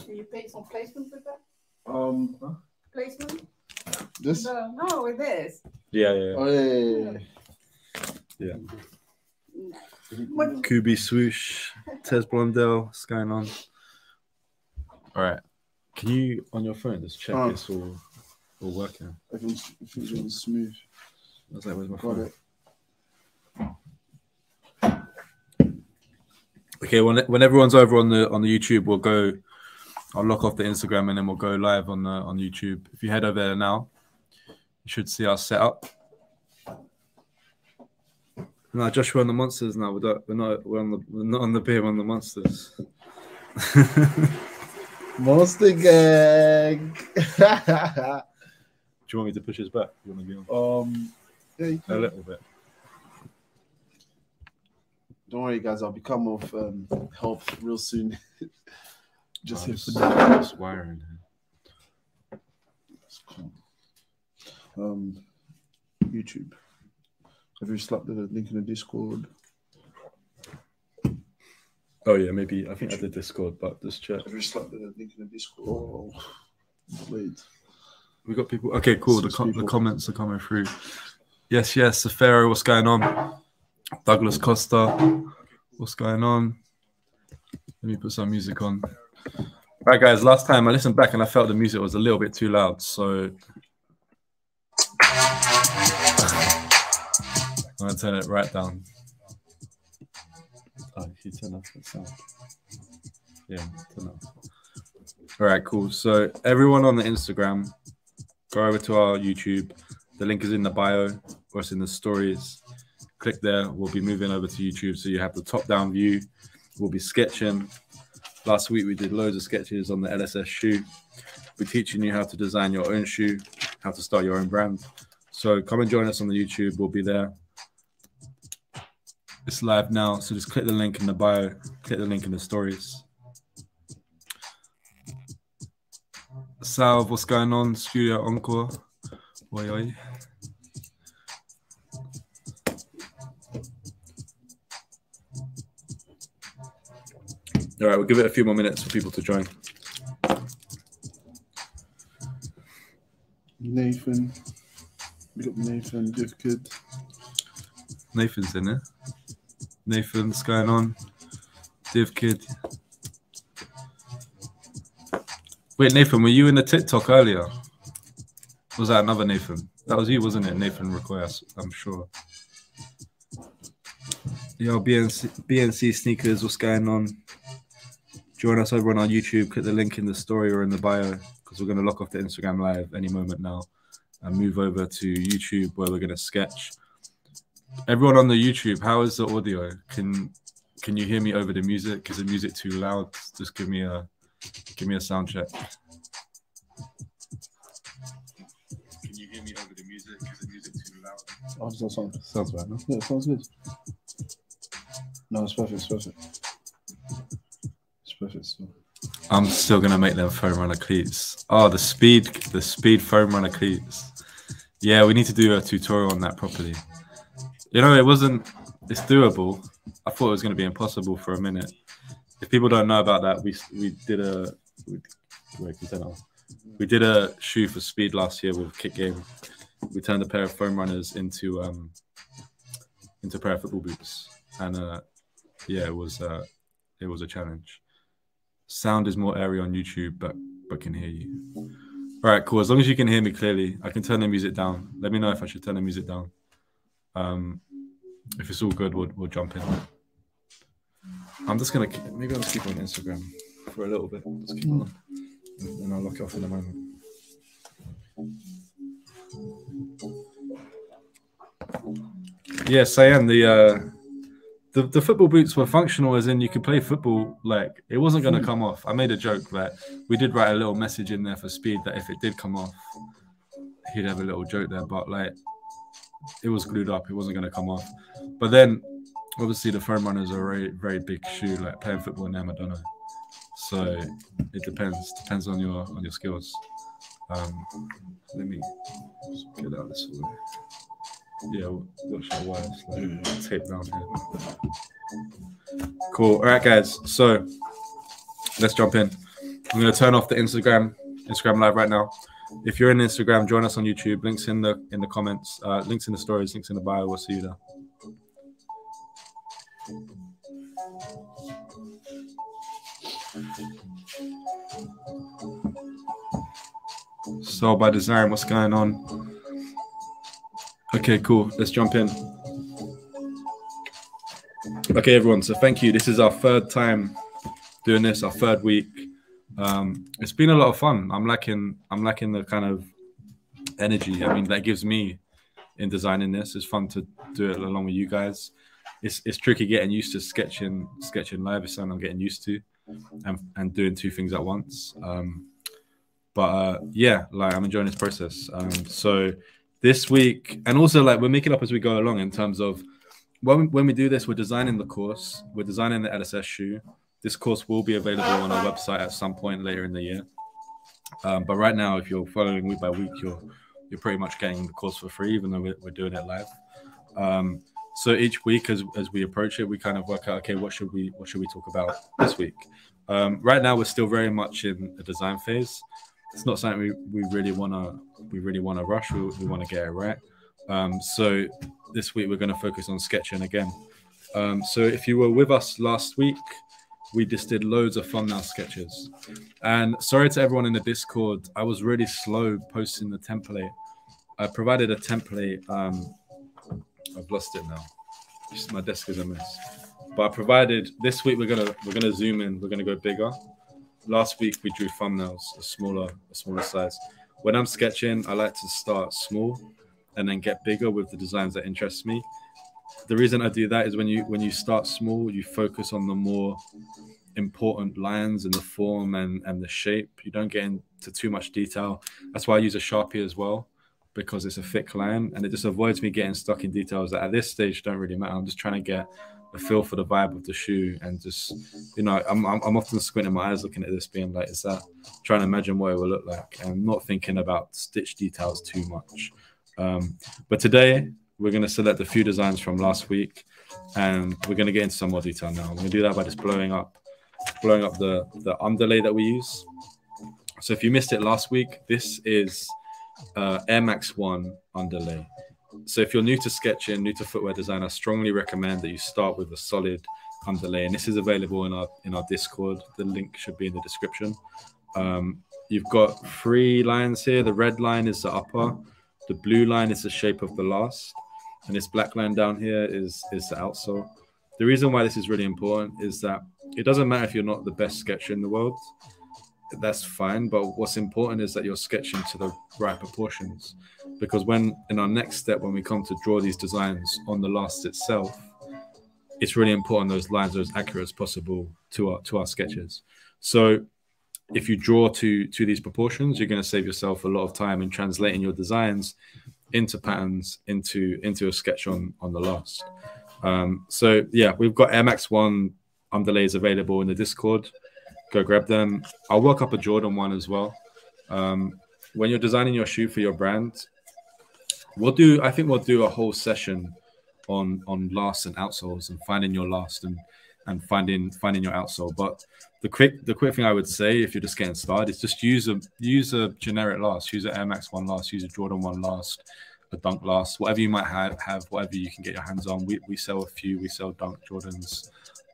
Do you pay some placement with that? Huh? Placement? This? No, with this. Yeah, yeah. Oh, yeah. Kubi Swoosh, Tez Blondell, what's going on? All right. Can you, on your phone, just check it's all working? Everything's really smooth. I was like, where's my phone? Okay, when everyone's over on the YouTube, we'll go. I'll lock off the Instagram and then we'll go live on YouTube. If you head over there now, you should see our setup. No, Joshua on the Monsters now. We're not on the beer, we're on the Monsters. Monster gang. Do you want me to push his back? You want to be on? Yeah, you can. A little bit. Don't worry, guys. I'll become of help real soon. Just here for just wiring. That's cool. YouTube. Have you slapped the link in the Discord? Oh yeah, maybe. I think I did Discord, but just check. Have you slapped the link in the Discord? Oh, wait. We got people. Okay, cool. The comments are coming through. Yes, Safaro, what's going on? Douglas Costa, what's going on? Let me put some music on. All right, guys, last time I listened back and I felt the music was a little bit too loud, so I'm going to turn it right down. Oh, you turn off the sound. Yeah, turn off. All right, cool. So everyone on the Instagram, go over to our YouTube. The link is in the bio or it's in the stories. Click there. We'll be moving over to YouTube. So you have the top-down view. We'll be sketching. Last week, we did loads of sketches on the LSS shoe. We're teaching you how to design your own shoe, how to start your own brand. So come and join us on the YouTube. We'll be there. It's live now. So just click the link in the bio. Click the link in the stories. Salve, what's going on? Studio Encore. Oi, oi. All right, we'll give it a few more minutes for people to join. Nathan. We got Nathan, Div Kid. Nathan's in there. Nathan's going on. Div Kid. Wait, Nathan, were you in the TikTok earlier? Was that another Nathan? That was you, wasn't it? Nathan request, I'm sure. Yo, BNC Sneakers, what's going on? Join us over on our YouTube. Click the link in the story or in the bio because we're going to lock off the Instagram live any moment now and move over to YouTube where we're going to sketch. Everyone on the YouTube, how is the audio? Can you hear me over the music? Is the music too loud? Just give me a sound check. Can you hear me over the music? Is the music too loud? Oh, does that sound? Sounds right, no? Yeah, it sounds good. No, it's perfect. It's perfect. It's perfect. So. I'm still gonna make them foam runner cleats. Oh, the speed foam runner cleats. Yeah, we need to do a tutorial on that properly. You know, it's doable. I thought it was gonna be impossible for a minute. If people don't know about that, we did a shoe for speed last year with Kick Game. We turned a pair of foam runners into a pair of football boots, and yeah, it was a challenge. Sound is more airy on YouTube, but can hear you. All right, cool. As long as you can hear me clearly, I can turn the music down. Let me know if I should turn the music down. If it's all good, we'll jump in. I'm just gonna maybe I'll just keep on Instagram for a little bit. Just keep on, and I'll lock it off in a moment. Yes, I am. The football boots were functional, as in you could play football. Like it wasn't going to come off. I made a joke that we did write a little message in there for Speed that if it did come off, he'd have a little joke there. But like it was glued up, it wasn't going to come off. But then obviously the foam runners are a very, very big shoe. Like playing football in them, I don't know. So it depends on your skills. Let me get out this way. Yeah, watch that wires like tape down here. Cool. All right, guys. So let's jump in. I'm going to turn off the Instagram live right now. If you're in Instagram, join us on YouTube. Links in the comments, links in the stories, links in the bio. We'll see you there. So by design, what's going on? Okay, cool. Let's jump in. Okay, everyone. So thank you. This is our third time doing this, our third week. It's been a lot of fun. I'm lacking the kind of energy. I mean, that gives me in designing this. It's fun to do it along with you guys. It's tricky getting used to sketching live. It's something I'm getting used to, and doing two things at once. But yeah, like I'm enjoying this process. So this week, and also like we're making up as we go along in terms of when we do this, we're designing the course, we're designing the LSS shoe. This course will be available on our website at some point later in the year. But right now, if you're following week by week, you're pretty much getting the course for free, even though we're doing it live. So each week, as we approach it, we kind of work out, okay, what should we talk about this week? Right now, we're still very much in the design phase. It's not something we really want to rush. We want to get it right. So this week we're going to focus on sketching again. So if you were with us last week, we just did loads of thumbnail sketches. And sorry to everyone in the Discord, I was really slow posting the template. I provided a template. I've lost it now. Just my desk is a mess. But I provided this week. We're gonna zoom in. We're gonna go bigger. Last week we drew thumbnails, a smaller size. When I'm sketching, I like to start small and then get bigger with the designs that interest me. The reason I do that is when you start small, you focus on the more important lines and the form and the shape. You don't get into too much detail. That's why I use a Sharpie as well, because it's a thick line and it just avoids me getting stuck in details that at this stage don't really matter. I'm just trying to get a feel for the vibe of the shoe and just, you know, I'm often squinting my eyes looking at this being like, is that trying to imagine what it will look like and not thinking about stitch details too much. But today we're going to select a few designs from last week and we're going to get into some more detail now. We're going to do that by just blowing up the underlay that we use. So if you missed it last week, this is Air Max 1 underlay. So if you're new to sketching, new to footwear design, I strongly recommend that you start with a solid underlay. And this is available in our Discord. The link should be in the description. You've got 3 lines here. The red line is the upper. The blue line is the shape of the last. And this black line down here is the outsole. The reason why this is really important is that it doesn't matter if you're not the best sketcher in the world. That's fine, but what's important is that you're sketching to the right proportions, because when in our next step, when we come to draw these designs on the last itself, it's really important those lines are as accurate as possible to our sketches. So if you draw to these proportions, you're going to save yourself a lot of time in translating your designs into patterns, into a sketch on the last. So yeah, we've got Air Max 1 underlays available in the Discord. Go grab them. I'll work up a Jordan 1 as well. When you're designing your shoe for your brand, I think we'll do a whole session on lasts and outsoles and finding your last and finding your outsole. But the quick thing I would say if you're just getting started is just use a generic last. Use an Air Max 1 last. Use a Jordan 1 last. A Dunk last. Whatever you might have whatever you can get your hands on. We sell a few. We sell Dunk Jordans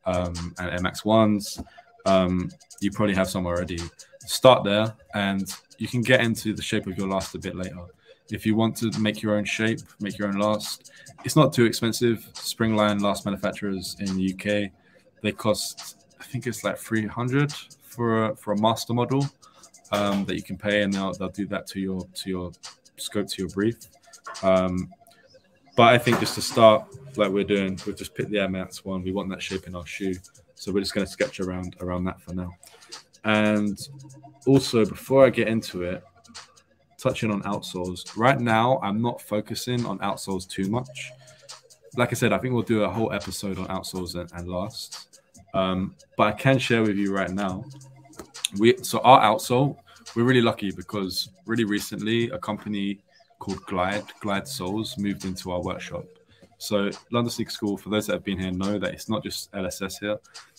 and Air Max 1s. You probably have some already. Start there and you can get into the shape of your last a bit later. If you want to make your own shape, make your own last, it's not too expensive. Springline last manufacturers in the UK, they cost, I think it's like 300 for a master model that you can pay, and they'll do that to your scope, to your brief. But I think just to start like we're doing, we've just picked the Air Max 1. We want that shape in our shoe. So we're just going to sketch around that for now. And also, before I get into it, touching on outsoles. Right now, I'm not focusing on outsoles too much. Like I said, I think we'll do a whole episode on outsoles and lasts. But I can share with you right now. So our outsole, we're really lucky because really recently, a company called Glide Soles, moved into our workshop. So London Sneaker School, for those that have been here, know that it's not just LSS here.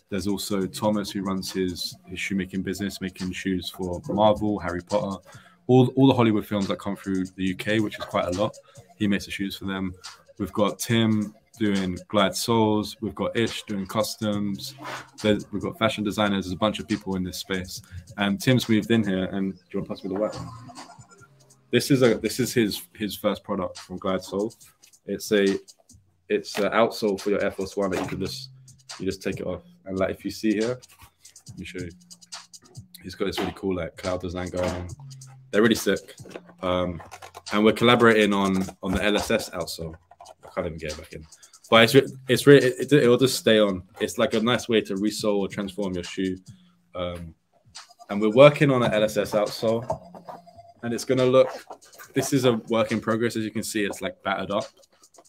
There's also Thomas, who runs his shoemaking business, making shoes for Marvel, Harry Potter, all the Hollywood films that come through the UK, which is quite a lot. He makes the shoes for them. We've got Tim doing Glide soles. We've got Ish doing customs. We've got fashion designers. There's a bunch of people in this space. And Tim's moved in here. And do you want to pass me the white one? This is his first product from Glide Sole. It's an outsole for your Air Force One that you just take it off. And like if you see here, let me show you. He's got this really cool like cloud design going on. They're really sick. And we're collaborating on the LSS outsole. I can't even get it back in. But it'll just stay on. It's like a nice way to resole or transform your shoe. And we're working on an LSS outsole. And it's going to look, this is a work in progress. As you can see, it's like battered up.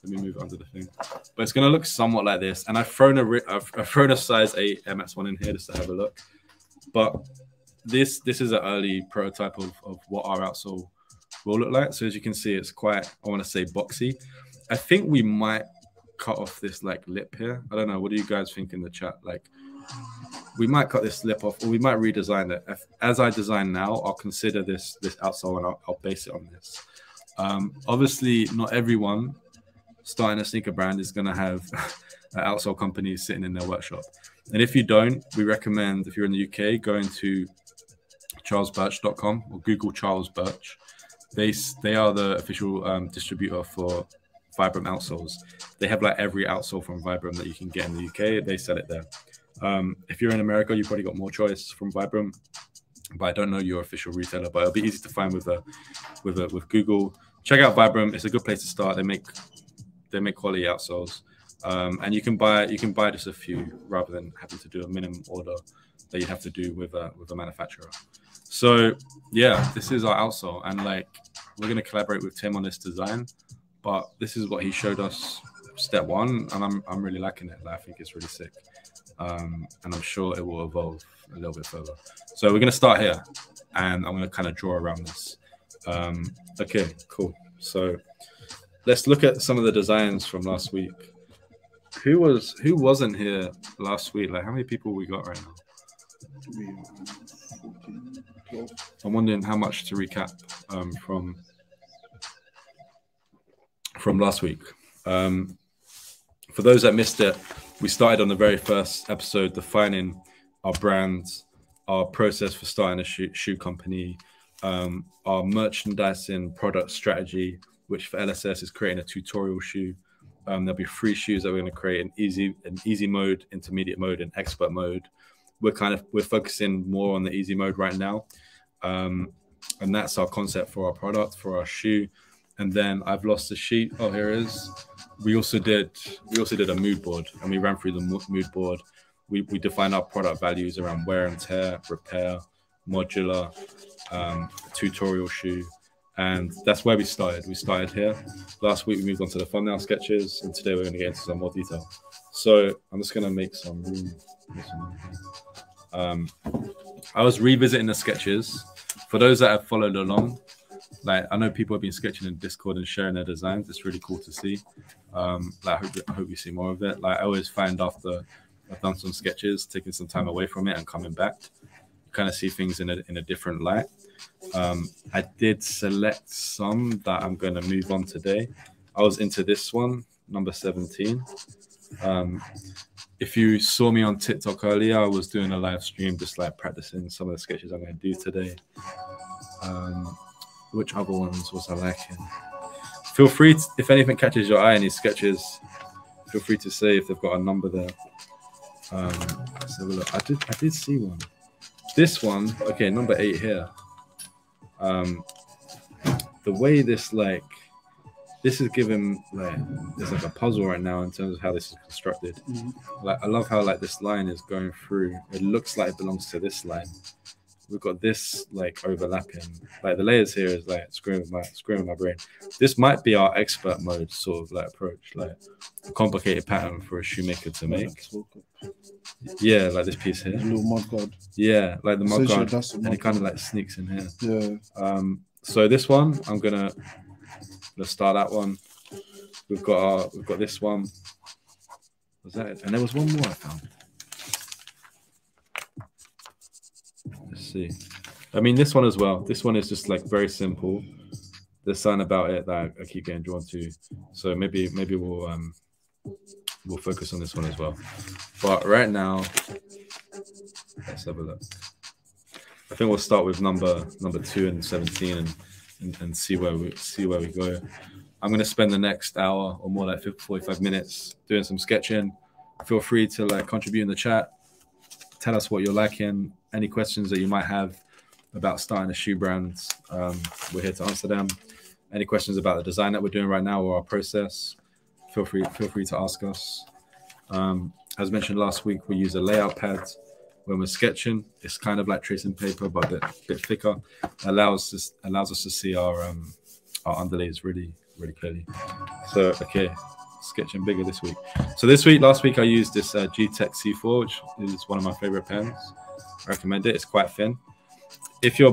Let me move it under the thing. But it's going to look somewhat like this. And I've thrown a size 8 MS1 in here just to have a look. But this is an early prototype of what our outsole will look like. So as you can see, it's quite, I want to say, boxy. I think we might cut off this like lip here. I don't know. What do you guys think in the chat? Like, we might cut this lip off, or we might redesign it. As I design now, I'll consider this outsole and I'll base it on this. Obviously, not everyone starting a sneaker brand is going to have an outsole company sitting in their workshop. And if you don't, we recommend, if you're in the UK, going to charlesbirch.com or Google Charles Birch. They are the official distributor for Vibram outsoles. They have like every outsole from Vibram that you can get in the UK. They sell it there. If you're in America, you've probably got more choice from Vibram, but I don't know your official retailer. But it'll be easy to find with Google. Check out Vibram; it's a good place to start. They make quality outsoles, and you can buy just a few rather than having to do a minimum order that you have to do with a manufacturer. So yeah, this is our outsole, and like we're gonna collaborate with Tim on this design. But this is what he showed us step one, and I'm really liking it. Like, I think it's really sick. And I'm sure it will evolve a little bit further. So we're going to start here, and I'm going to kind of draw around this. Okay, cool. So let's look at some of the designs from last week. Who wasn't here last week? Like, how many people we got right now? I'm wondering how much to recap from last week. For those that missed it, we started on the very first episode defining our brand, our process for starting a shoe company, our merchandising product strategy, which for LSS is creating a tutorial shoe. There'll be 3 shoes that we're going to create: an easy mode, intermediate mode, and expert mode. We're focusing more on the easy mode right now, and that's our concept for our product, for our shoe. And then I've lost the sheet. Oh, here it is. We also did a mood board, and we ran through the mood board. We defined our product values around wear and tear, repair, modular, tutorial shoe, and that's where we started. We started here. Last week we moved on to the thumbnail sketches, and today we're going to get into some more detail. So I'm just going to make some room. I was revisiting the sketches. For those that have followed along, like I know people have been sketching in Discord and sharing their designs. It's really cool to see. Like I hope you see more of it. Like I always find after I've done some sketches, taking some time away from it and coming back, you kind of see things in a different light. I did select some that I'm going to move on today. I was into this one, number 17. If you saw me on TikTok earlier, I was doing a live stream just like practicing some of the sketches I'm going to do today. Which other ones was I liking? Feel free to, if anything catches your eye in these sketches, feel free to say if they've got a number there. Let's have a look. I did see one. This one, okay, number 8 here. The way this is given like there's like a puzzle right now in terms of how this is constructed. Like I love how like this line is going through. It looks like it belongs to this line. We've got this like overlapping. Like the layers here is like screwing with my brain. This might be our expert mode sort of like approach, like a complicated pattern for a shoemaker to make. Yeah, like this piece here. A little mud guard. Yeah, like the mud guard, and it kind of like sneaks in here. Yeah. So this one, let's start that one. We've got this one. Was that it? And there was one more I found. see. I mean, this one as well. This one is just like very simple. There's something about it that I keep getting drawn to. So maybe we'll focus on this one as well. But right now, let's have a look. I think we'll start with number 2 and 17 and see where we go. I'm going to spend the next hour or more, like 45 minutes, doing some sketching. Feel free to like contribute in the chat. Tell us what you're liking. Any questions that you might have about starting a shoe brand, we're here to answer them. Any questions about the design that we're doing right now or our process, feel free to ask us. As mentioned last week, we use a layout pad when we're sketching. It's kind of like tracing paper, but a bit thicker. Allows us to see our underlays really clearly. So okay, sketching bigger this week. So last week I used this G-Tech C4, which is one of my favorite pens. I recommend it. It's quite thin. If you're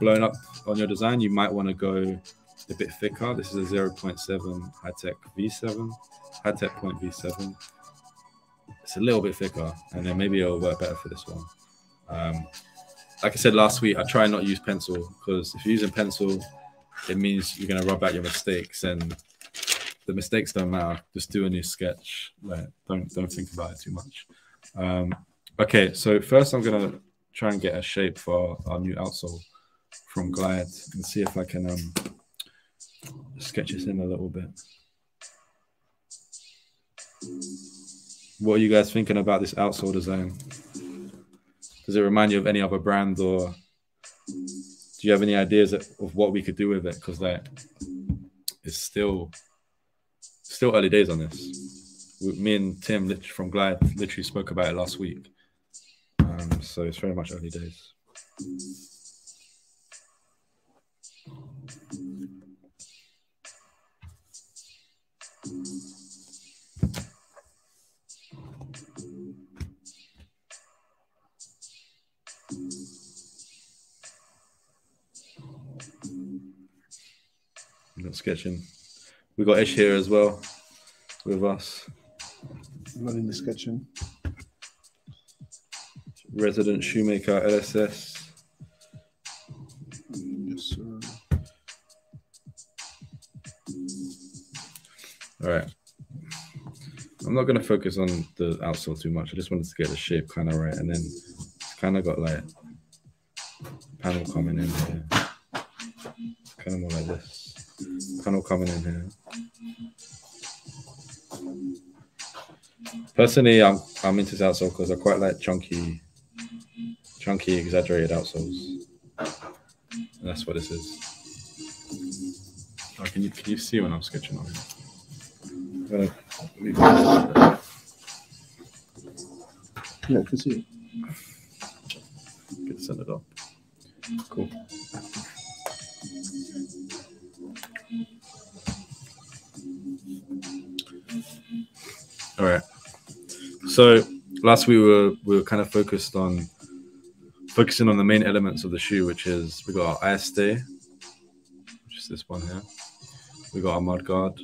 blown up on your design, you might want to go a bit thicker. This is a 0.7 Hi-Tech V7, Hi-Tech Point V7. It's a little bit thicker, and then maybe it'll work better for this one. Like I said last week, I try not to use pencil, because if you're using pencil, it means you're going to rub out your mistakes, and the mistakes don't matter. Just do a new sketch. Like, don't think about it too much. Okay, so first I'm going to try and get a shape for our new outsole from Glide and see if I can sketch this in a little bit. What are you guys thinking about this outsole design? Does it remind you of any other brand, or do you have any ideas of what we could do with it? Because like, it's still early days on this. Me and Tim from Glide literally spoke about it last week. So it's very much early days. I'm not sketching. We got Ish here as well with us. I'm not in the sketching. Resident Shoemaker LSS. Yes, sir. All right. I'm not going to focus on the outsole too much. I just wanted to get the shape kind of right, and then it's kind of got like panel coming in here. Kind of more like this. Panel coming in here. Personally, I'm into this outsole because I quite like chunky, exaggerated outsoles. And that's what this is. Oh, can you see when I'm sketching on it? Yeah, I can see it. Get send it up. Cool. All right. So last week we were kind of focusing on the main elements of the shoe, which is we got our IS-stay, which is this one here. We got our mudguard.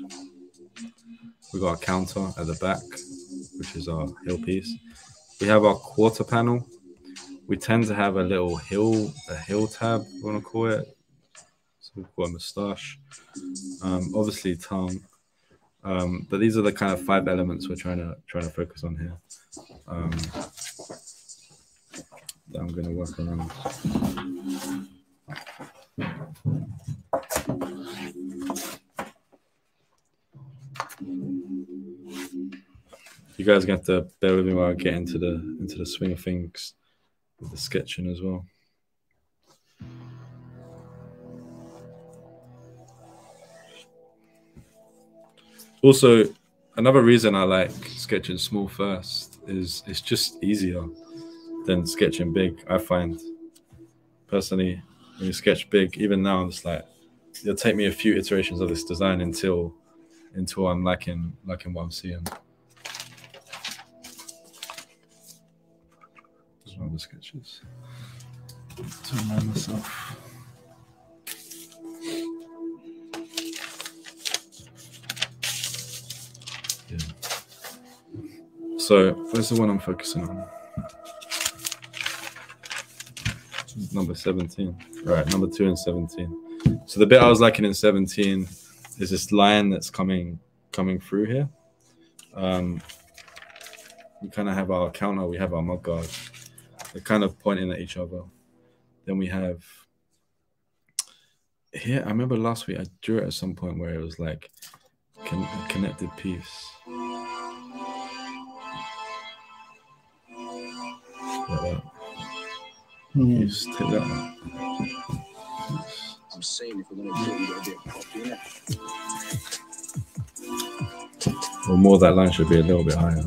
We got our counter at the back, which is our heel piece. We have our quarter panel. We tend to have a little heel tab, we want to call it. So we've got a moustache, obviously tongue. But these are the kind of 5 elements we're trying to focus on here. That I'm going to work around. You guys are going to have to bear with me while I get into the swing of things with the sketching as well. Also, another reason I like sketching small first is it's just easier than sketching big, I find. Personally, when you sketch big, even now I'm just like, it'll take me a few iterations of this design until I'm liking what I'm seeing. Just one of the sketches to remind myself. Yeah. So where's the one I'm focusing on? number 17. Right, number 2 and 17. So the bit I was liking in 17 is this line that's coming through here. We kind of have our counter, we have our mudguard. They're kind of pointing at each other. Then we have here, I remember last week I drew it at some point where it was like a connected piece. Like that. You just take that one. I'm saying if we're gonna do it, we gotta do it properly. Or more, that line should be a little bit higher.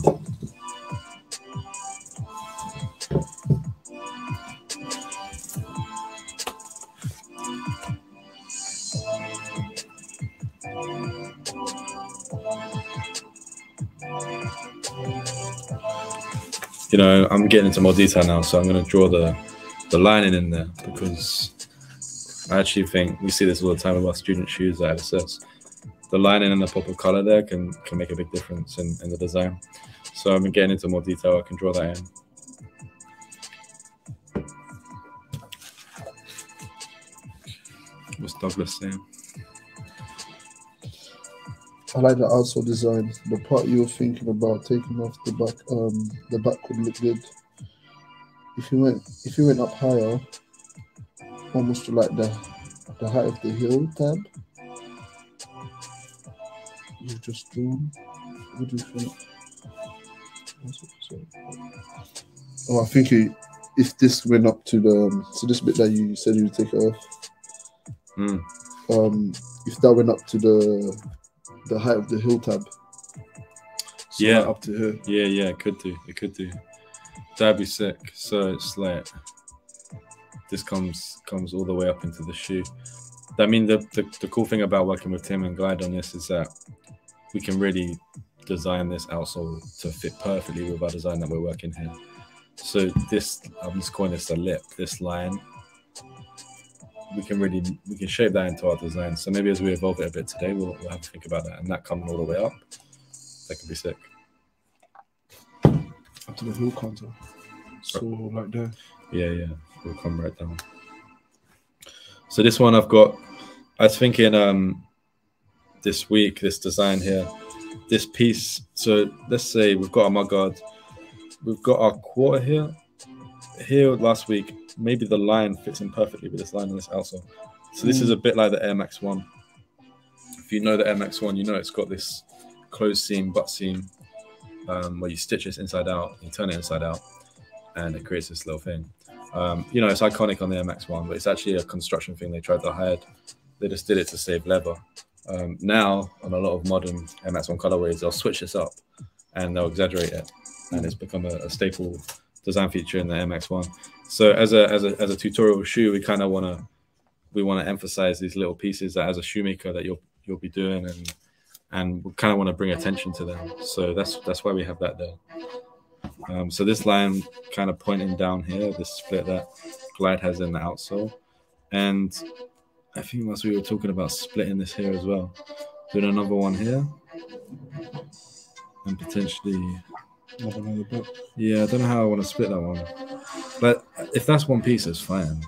You know, I'm getting into more detail now, so I'm going to draw the lining in there because I actually think we see this all the time with our student shoes at LSS. The lining and the pop of color there can make a big difference in the design. So I'm getting into more detail. I can draw that in. What's Douglas saying? I like the outsole design. The part you were thinking about taking off the back would look good. If you went up higher, almost to like the height of the heel tab, you've just drawn. What do you think? Oh, I think if this went up to the this bit that you said you would take it off. If that went up to the height of the heel tab. So Yeah, up to here. Yeah, it could do. That'd be sick. So it's like this comes all the way up into the shoe. I mean, the cool thing about working with Tim and Glide on this is that we can really design this outsole to fit perfectly with our design that we're working here. So this, I'm just calling this the lip, this line. We can shape that into our design. So maybe as we evolve it a bit today, we'll have to think about that. And that coming all the way up, that could be sick. Up to the heel contour. So like there. Yeah, we'll come right down. So this one I was thinking this week, this design here, this piece. So let's say we've got our mudguard, we've got our quarter here. Here last week, maybe the line fits in perfectly with this line and this outsole. So this is a bit like the Air Max 1. If you know the Air Max 1, you know it's got this closed seam, butt seam, where you stitch this inside out, you turn it inside out, and it creates this little thing. You know, it's iconic on the Air Max 1, but it's actually a construction thing they tried to hide. They just did it to save leather. Now, on a lot of modern Air Max 1 colorways, they'll switch this up and they'll exaggerate it, and it's become a staple design feature in the Air Max 1. So as a tutorial shoe, we kind of want to emphasize these little pieces that as a shoemaker that you'll be doing, and we kind of want to bring attention to them. So that's why we have that there. So this line kind of pointing down here, this split that Glide has in the outsole, and I think once we were talking about splitting this here as well, doing another one here, and potentially. Yeah, I don't know how I want to split that one. But if that's one piece, it's fine. Do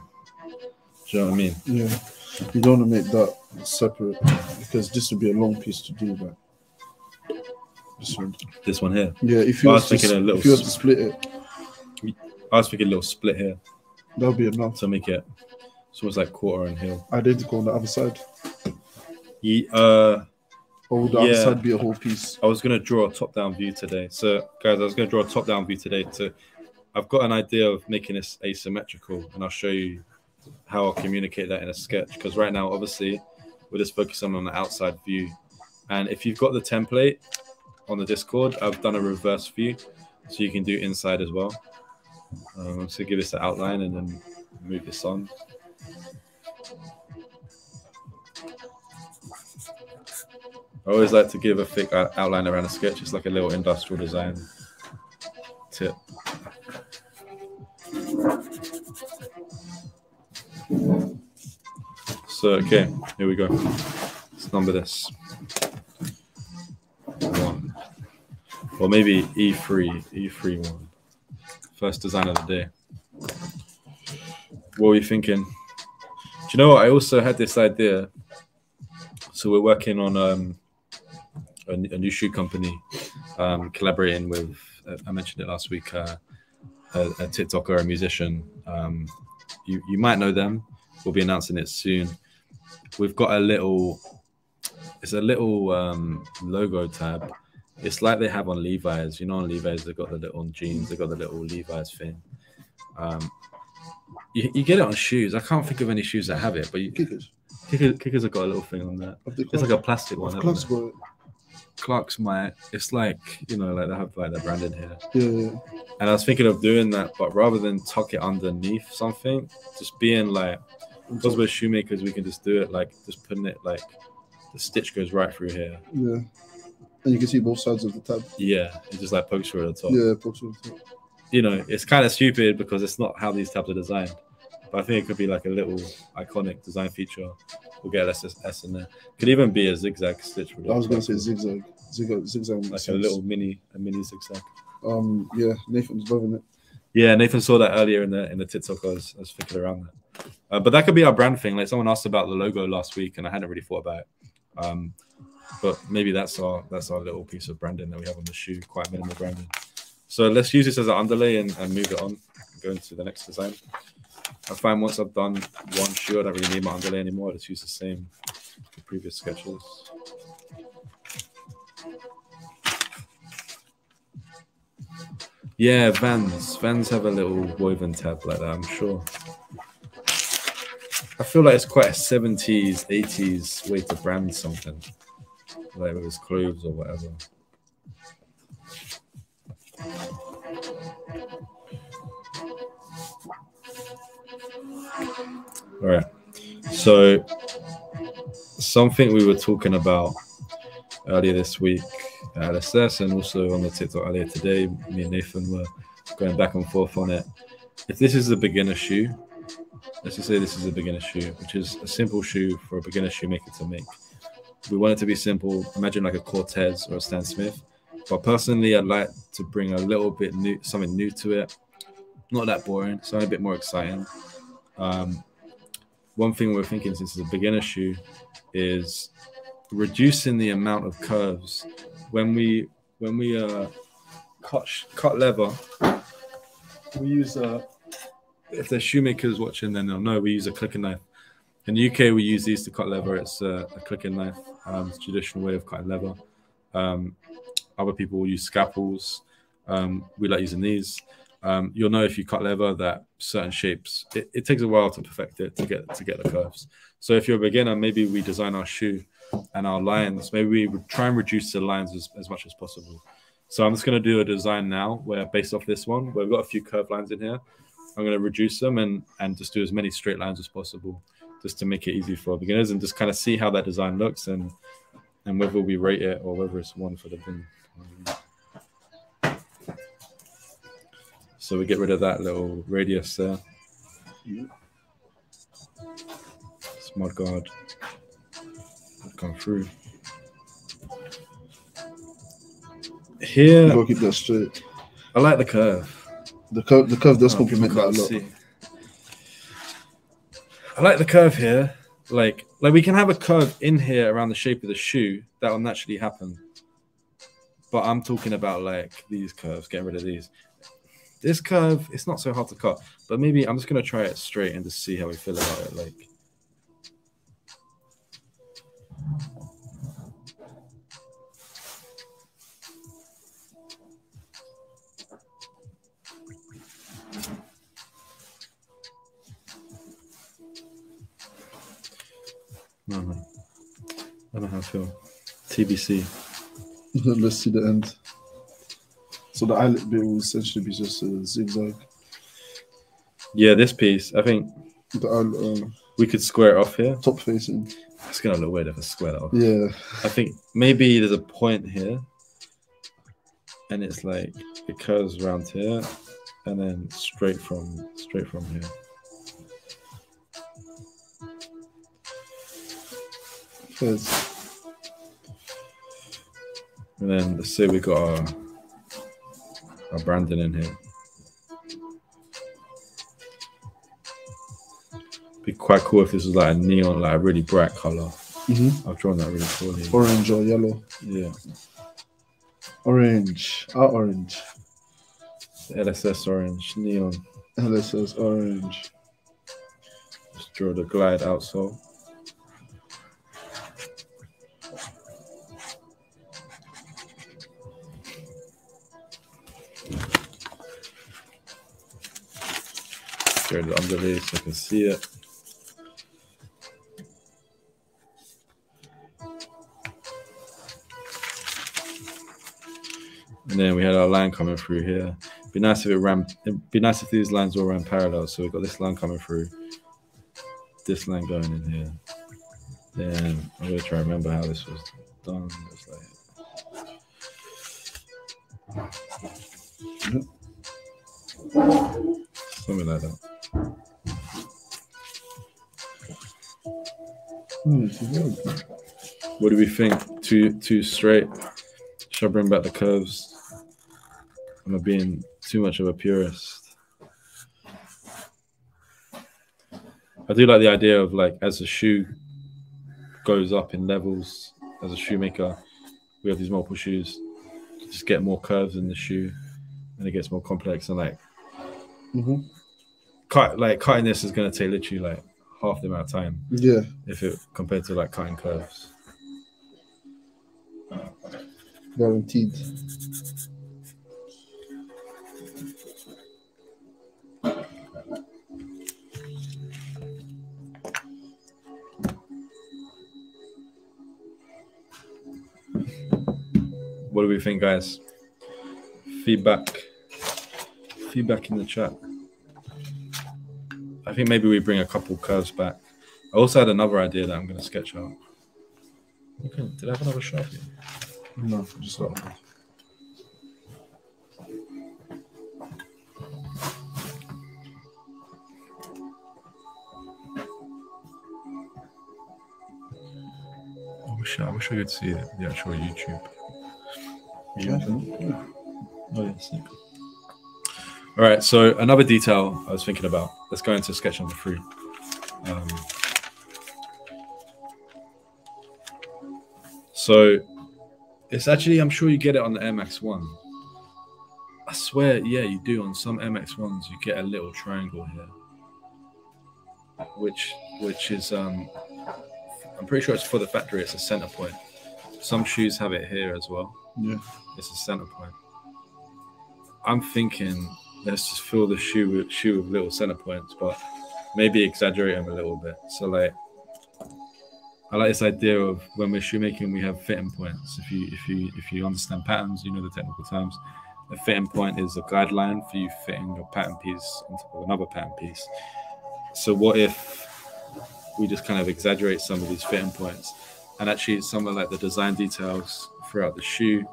you know what I mean? Yeah. You don't want to make that separate because this would be a long piece to do that. This one here? Yeah, if you were to split it. I was thinking a little split here. That'll be enough. To make it almost like quarter and heel. Identical on the other side. Or would the other side be a whole piece? I was going to draw a top-down view today. So, guys, I was going to draw a top-down view today. I've got an idea of making this asymmetrical, and I'll show you how I'll communicate that in a sketch. Because right now, obviously, we're just focusing on the outside view. And if you've got the template on the Discord, I've done a reverse view, so you can do inside as well. So give this an outline and then move this on. I always like to give a thick outline around a sketch. It's like a little industrial design tip. So, okay, here we go. Let's number this. 1. Or maybe E3 1. First design of the day. What were you thinking? Do you know what? I also had this idea. So we're working on a new shoe company, collaborating with, I mentioned it last week, a TikToker, a musician. You might know them. We'll be announcing it soon. We've got a little logo tab. It's like they have on Levi's. You know, on Levi's, they've got the little jeans, they've got the little Levi's thing. You get it on shoes. I can't think of any shoes that have it, but Kickers have got a little thing on that. It's like a plastic one. Clark's might. It's like, you know, like they have like their brand in here. Yeah. And I was thinking of doing that, but rather than tuck it underneath something, just being like, because we're shoemakers, we can just do it like just putting it like the stitch goes right through here. Yeah. And you can see both sides of the tab. Yeah, it just like pokes through at the top. Yeah, pokes through the top. You know, it's kind of stupid because it's not how these tabs are designed. But I think it could be like a little iconic design feature. We'll get S in there. Could even be a zigzag stitch. I was going to say zigzag. Zigzag. Like a little mini zigzag. Yeah, Nathan's loving it. Yeah, Nathan saw that earlier in the TikTok. I was thinking around that. But that could be our brand thing. Like someone asked about the logo last week, and I hadn't really thought about it. But maybe that's our little piece of branding that we have on the shoe. Quite minimal branding. So let's use this as an underlay and move it on. Go into the next design. I find once I've done one shoe, I don't really need my underlay anymore. I just use the same previous sketches. Yeah, Vans. Vans have a little woven tab like that, I'm sure. I feel like it's quite a 70s, 80s way to brand something. Like with his clothes or whatever. All right. So something we were talking about earlier this week at LSS and also on the TikTok earlier today, me and Nathan were going back and forth on it. If this is a beginner shoe, let's just say this is a beginner shoe, which is a simple shoe for a beginner shoemaker to make. We want it to be simple. Imagine like a Cortez or a Stan Smith. But personally, I'd like to bring a little bit new, something new to it. Not that boring, something a bit more exciting. One thing we're thinking, since it's a beginner shoe, is reducing the amount of curves. When we cut leather, we use if there's shoemakers watching, then they'll know we use a clicking knife. In the UK, we use these to cut leather. It's a clicking knife. It's a traditional way of cutting leather. Other people will use scalpels. We like using these. You'll know if you cut leather that certain shapes, it takes a while to perfect it to get the curves. So if you're a beginner, maybe we design our shoe and our lines. Maybe we would try and reduce the lines as much as possible. So I'm just going to do a design now where, based off this one, where we've got a few curved lines in here, I'm going to reduce them and just do as many straight lines as possible, just to make it easy for beginners and just kind of see how that design looks and whether we rate it or whether it's one for the bin. So we get rid of that little radius there. This mudguard come through. Here, You gotta keep that straight. I like the curve. The curve does complement that a lot. See. I like the curve here. Like we can have a curve in here around the shape of the shoe. That will naturally happen. But I'm talking about like these curves, getting rid of these. This curve, it's not so hard to cut, but maybe I'm just going to try it straight and just see how we feel about it. Like, no. I don't know how I feel. TBC. Let's see the end. So the eyelet bit will essentially be just a zigzag. Yeah, this piece, I think The we could square it off here. top facing. It's going to look weird if I square that off. Yeah. I think maybe there's a point here and it's like it curves around here and then straight from here. Yes. And then let's say we got our branding in here. Be quite cool if this was like a neon, like a really bright color. Mm-hmm. I've drawn that really poorly. Orange or yellow. Yeah, Orange. Orange. LSS orange, neon. LSS orange. Just draw the glide outsole. Draw it underneath so I can see it. And then we had our line coming through here. Be nice if it ran. It'd be nice if these lines all ran parallel. So we've got this line coming through, this line going in here. Then I'm gonna try and remember how this was done. It's like something like that. What do we think? Too straight? Should I bring back the curves? Am I being too much of a purist? I do like the idea of like as the shoe goes up in levels, as a shoemaker, we have these multiple shoes, just get more curves in the shoe and it gets more complex and like cutting this is going to take literally like half the amount of time. Yeah. If it compared to like cutting curves. Guaranteed. What do we think, guys? Feedback in the chat. I think maybe we bring a couple curves back. I also had another idea that I'm going to sketch out. Okay, did I have another Sharpie? No, just that one. I wish I could see the actual YouTube. Oh, yeah, sick. All right, so another detail I was thinking about. Let's go into sketch number 3. So it's actually, I'm sure you get it on the Air Max 1. I swear, yeah, you do. On some Air Max 1s, you get a little triangle here, which is I'm pretty sure it's for the factory. It's a center point. Some shoes have it here as well. Yeah, it's a center point. I'm thinking let's just fill the shoe with little center points, but maybe exaggerate them a little bit. So like, I like this idea of when we're shoemaking, we have fitting points. If you understand patterns, you know the technical terms. A fitting point is a guideline for you fitting your pattern piece on top of another pattern piece. So what if we just kind of exaggerate some of these fitting points, and actually some of like the design details throughout the shoe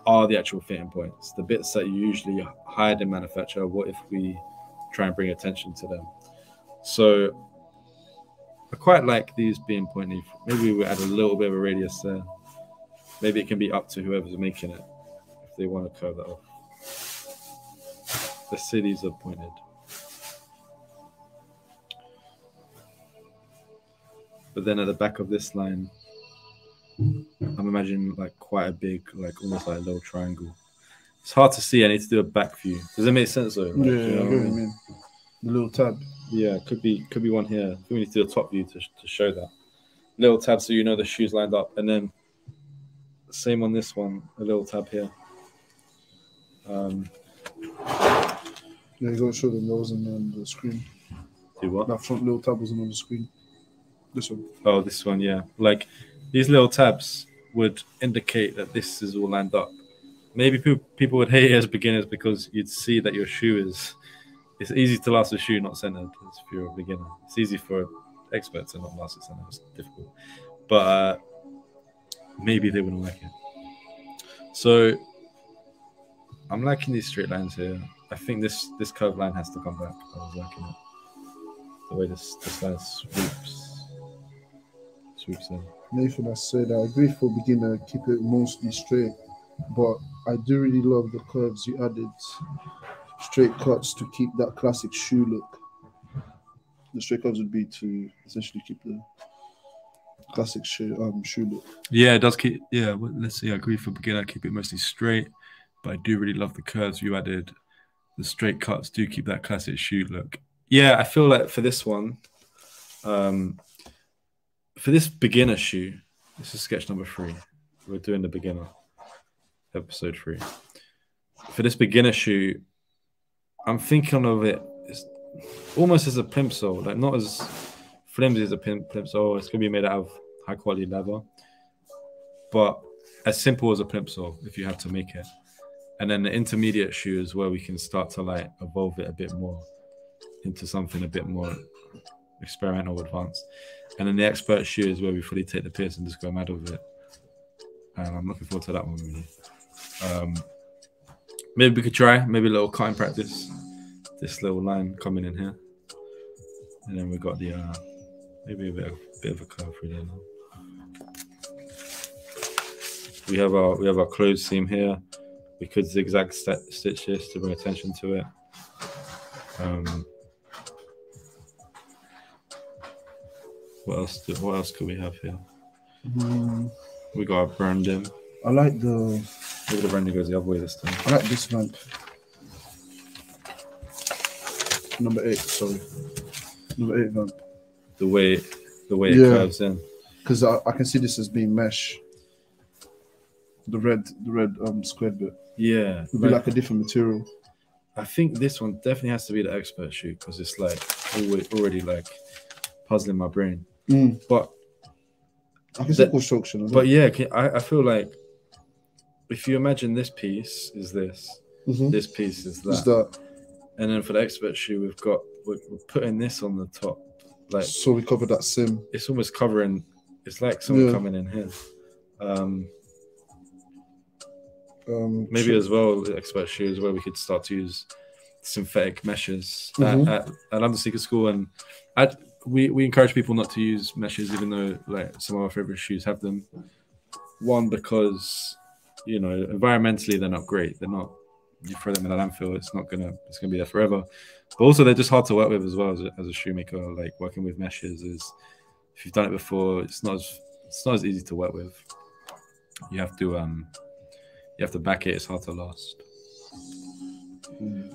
are the actual fitting points, the bits that you usually hide in manufacture. What if we try and bring attention to them? So I quite like these being pointy. Maybe we add a little bit of a radius there. Maybe it can be up to whoever's making it if they want to curve that off. Let's say these are pointed. But then at the back of this line, I'm imagining like quite a big, like almost like a little triangle. It's hard to see. I need to do a back view. Does that make sense though? Like, yeah, you know I get what you mean. The little tab. Yeah, could be one here. I think we need to do a top view to show that. Little tab so you know the shoe's lined up. And then same on this one, a little tab here. Yeah, you gotta show them that wasn't on the screen. Do what? That front little tab wasn't on the screen. This one. Oh, this one, yeah. Like these little tabs would indicate that this is all lined up. Maybe people would hate it as beginners because you'd see that your shoe is. It's easy to last a shoe not centered if you're a beginner. It's easy for experts to not last it centered. It's difficult, but maybe they wouldn't like it. So I'm liking these straight lines here. I think this curved line has to come back. I was liking it. The way this line swoops in. Nathan, I said I agree for beginner, keep it mostly straight, but I do really love the curves you added. Straight cuts to keep that classic shoe look. The straight curves would be to essentially keep the classic shoe look. Yeah, it does keep. Yeah, well, let's see. I agree for beginner, keep it mostly straight, but I do really love the curves you added. The straight cuts do keep that classic shoe look. Yeah, I feel like for this one, for this beginner shoe, this is sketch number 3. We're doing the beginner, episode 3. For this beginner shoe, I'm thinking of it almost as a plimsoll, like not as flimsy as a plimsoll. It's going to be made out of high quality leather, but as simple as a plimsoll if you have to make it. And then the intermediate shoe is where we can start to like evolve it a bit more into something a bit more experimental, advanced. And then the expert shoe is where we fully take the piss and just go mad with it. And I'm looking forward to that one really. Maybe we could try maybe a little cutting practice. This little line coming in here, and then we got the maybe a bit of a curve really now. We have our closed seam here. We could zigzag stitch this to bring attention to it. What else could we have here? We got our branding. I like the. Maybe the branding goes the other way this time. I like this vamp. Number 8, sorry. Number 8 vamp. The way it curves in. Because I can see this as being mesh. The red squared bit. Yeah. It'd be like a different material. I think this one definitely has to be the expert shoe because it's like already like puzzling my brain. But I can see construction. But yeah, I feel like if you imagine this piece is this, this piece is that. And then for the expert shoe, we're putting this on the top, like so we cover that sim. It's almost covering. It's like someone coming in here. Maybe as well, the expert shoes where we could start to use synthetic meshes at London Sneaker School, and we encourage people not to use meshes, even though like some of our favorite shoes have them. One, because environmentally they're not great. They're not. You throw them in a landfill, it's gonna be there forever. But also they're just hard to work with as well as a shoemaker. Like working with meshes is, if you've done it before, it's not as easy to work with. You have to back it. It's hard to last.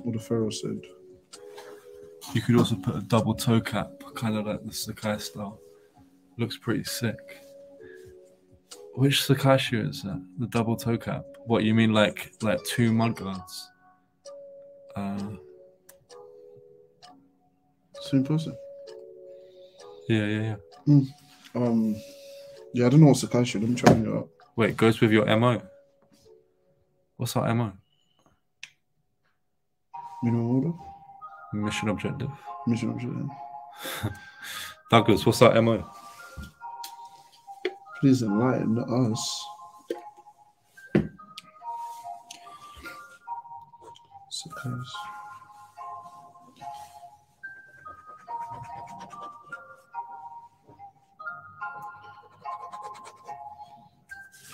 What the Pharaoh said. You could also put a double toe cap, kind of like the Sacai style. Looks pretty sick. Which Sacai shoe is that? The double toe cap. What you mean, like 2 mud guards? Same person. Yeah. Yeah, I don't know what's Sacai shoe. Let me try it out. Wait, goes with your MO. What's our MO? Minimum order. Mission objective. Douglas, what's our MO? Please enlighten us. Suppose.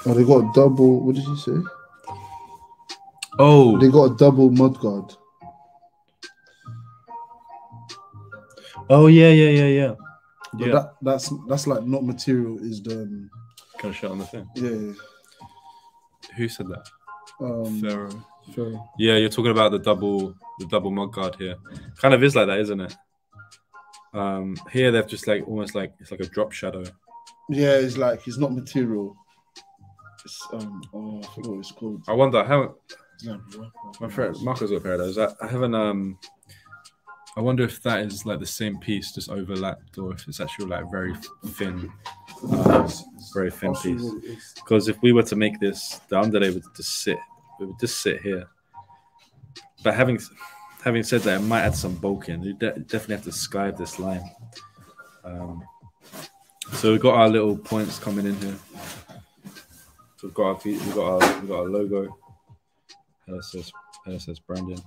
Oh, they got a double. What did you say? Oh, they got a double mudguard. Oh yeah. But that's like not material. Is the kind of shit on the thing. Yeah. Who said that? Pharaoh. Yeah, you're talking about the double mudguard here. Kind of is like that, isn't it? Here they've just like almost like it's like a drop shadow. Yeah, it's like it's not material. It's I forgot what it's called. I wonder how. My friend Marco's got a pair of those. I haven't. I wonder if that is like the same piece, just overlapped, or if it's actually like very thin piece. Because if we were to make this, the underlay would just sit. It would just sit here. But having said that, it might add some bulk in. You definitely have to skype this line. So we've got our little points coming in here. So we've got our logo. LSS branding.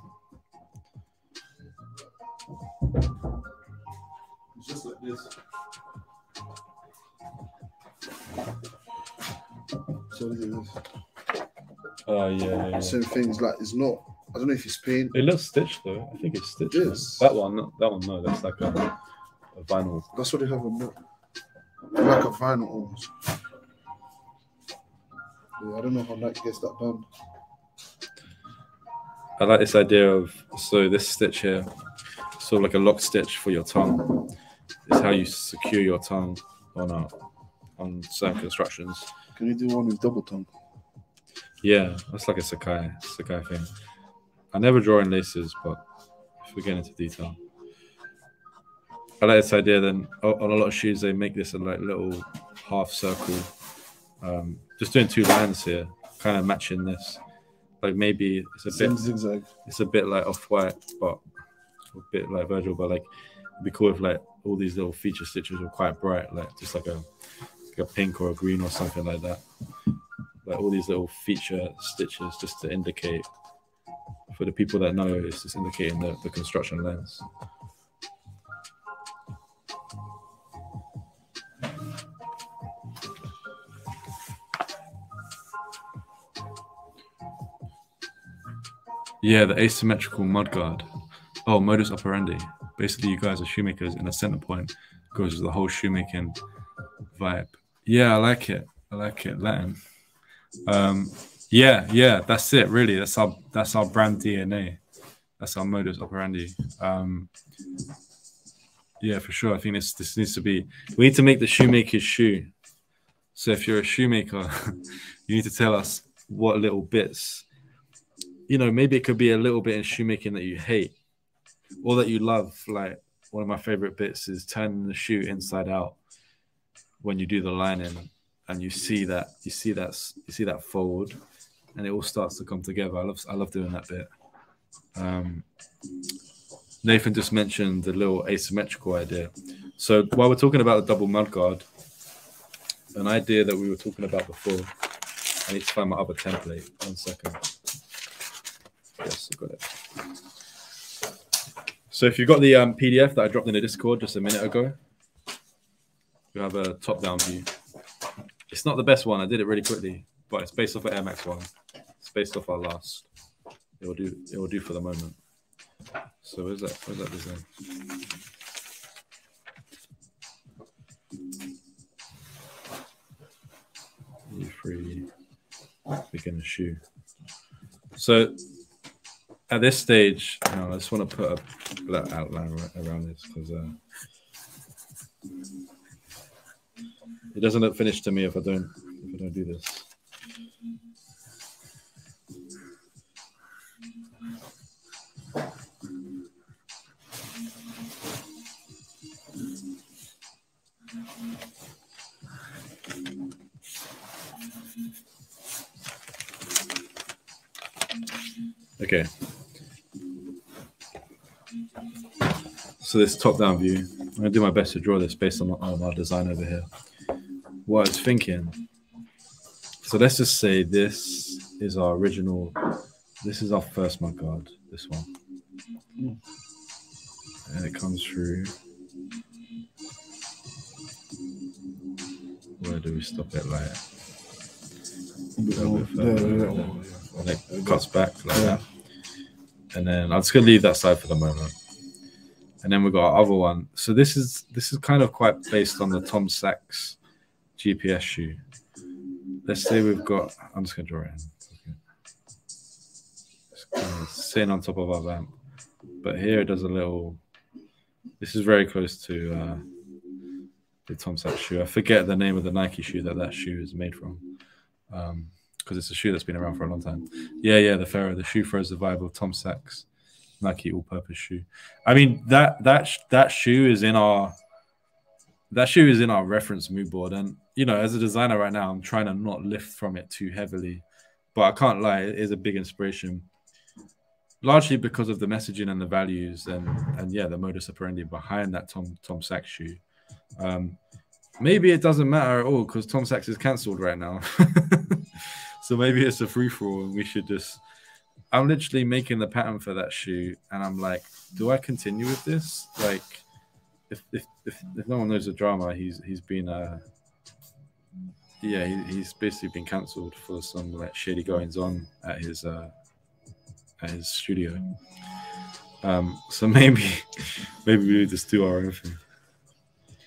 It's just like this. So look at this. Oh yeah. Same things. Like it's not. I don't know if it's paint. It looks stitched though. I think it's stitched. Yes. That one, no. That's like a. a vinyl. That's what they have on that. Like a vinyl almost. Yeah, I don't know how Nike gets that done. I like this idea of, so this stitch here, sort of like a lock stitch for your tongue. It's how you secure your tongue on certain constructions. Can you do one with double tongue? Yeah, that's like a Sakai thing. I never draw in laces, but if we get into detail. I like this idea then, on a lot of shoes, they make this a like little half circle. Just doing 2 lines here, kind of matching this. Like maybe it's a bit zigzag. It's a bit like Off-White, but a bit like Virgil, but like it'd be cool if like all these little feature stitches were quite bright, like just like a pink or a green or something like that. Like all these little feature stitches just to indicate, for the people that know, it's just indicating the construction lens. Yeah, the asymmetrical mudguard. Oh, modus operandi. Basically, you guys are shoemakers, and a center point goes with the whole shoemaking vibe. Yeah, I like it. Latin. Yeah, that's it. Really, that's our brand DNA. That's our modus operandi. Yeah, for sure. I think this needs to be. We need to make the shoemaker's shoe. So if you're a shoemaker, you need to tell us what little bits. You know, maybe it could be a little bit in shoemaking that you hate or that you love. Like one of my favorite bits is turning the shoe inside out when you do the lining, and you see that fold, and it all starts to come together. I love doing that bit. Nathan just mentioned the little asymmetrical idea. So while we're talking about the double mudguard, an idea that we were talking about before, I need to find my other template. 1 second. Yes, I got it. So if you've got the PDF that I dropped in the Discord just a minute ago, you have a top-down view. It's not the best one. I did it really quickly, but it's based off of Air Max 1. It's based off our last. It will do for the moment. So where's that design? E3 beginner shoe. So at this stage, I just want to put a black outline around this because it doesn't look finished to me if I don't do this. Okay. So this top-down view, I'm going to do my best to draw this based on our design over here. What I was thinking, so let's just say this is our original, this is our first mudguard, this one. And it comes through. Where do we stop it? Like a little bit further, and it cuts back like that. And then I'm just gonna leave that side for the moment. And then we've got our other one. So this is kind of quite based on the Tom Sachs GPS shoe. Let's say we've got, I'm just gonna draw it in. It's kind of sitting on top of our vamp. But here it does a little, this is very close to the Tom Sachs shoe. I forget the name of the Nike shoe that shoe is made from. Because it's a shoe that's been around for a long time. Yeah, the Ferro. The shoe throws the vibe of Tom Sachs Nike all-purpose shoe. I mean, that shoe is in our reference mood board, and as a designer right now, I'm trying to not lift from it too heavily, but I can't lie, it is a big inspiration, largely because of the messaging and the values, and yeah, the modus operandi behind that Tom Sachs shoe. Maybe it doesn't matter at all because Tom Sachs is cancelled right now. So maybe it's a free-for-all and we should just... I'm literally making the pattern for that shoe and I'm like, do I continue with this? Like, if no one knows the drama, he's been... he's basically been cancelled for some like shady goings-on at his studio. So maybe we just do our own thing.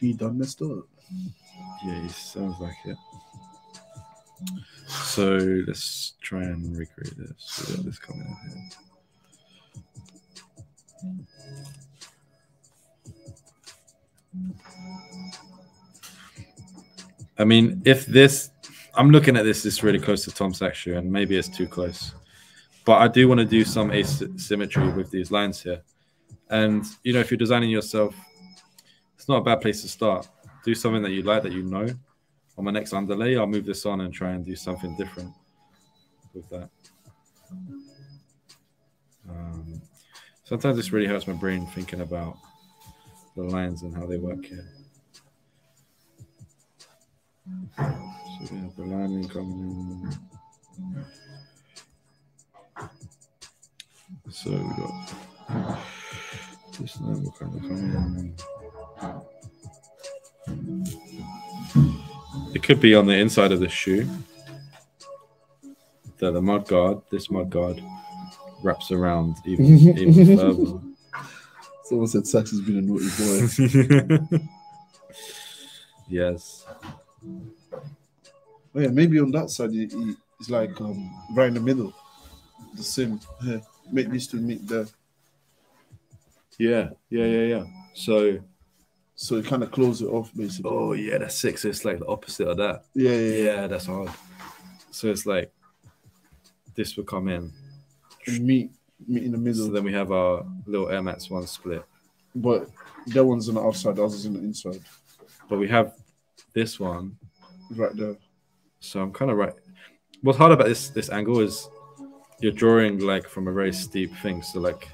He done messed up. Yeah, he sounds like it. So let's try and recreate this. We got this coming in here. I mean, if this, I'm looking at this really close to Tom Saxon, and maybe it's too close. But I do want to do some asymmetry with these lines here. And, you know, if you're designing yourself, it's not a bad place to start. Do something that you like, that you know. On my next underlay, I'll move this on and try and do something different with that. Sometimes this really hurts my brain thinking about the lines and how they work here. So we have the lining coming in. So we got this line will kind of come in. It could be on the inside of the shoe. The mud guard, this mud guard, wraps around even further. Someone said Sax has been a naughty boy. Yes. Oh yeah, maybe on that side it's like right in the middle. The sim. Yeah. Make these two meet there. Yeah. So it kind of close it off basically. Oh yeah, that's sick. So it's like the opposite of that. Yeah. That's hard. So it's like this will come in And meet in the middle. So then we have our little Air Max 1 split. But that one's on the outside, ours is on the inside. But we have this one Right there. So I'm kind of right. What's hard about this angle is you're drawing like from a very steep thing. So like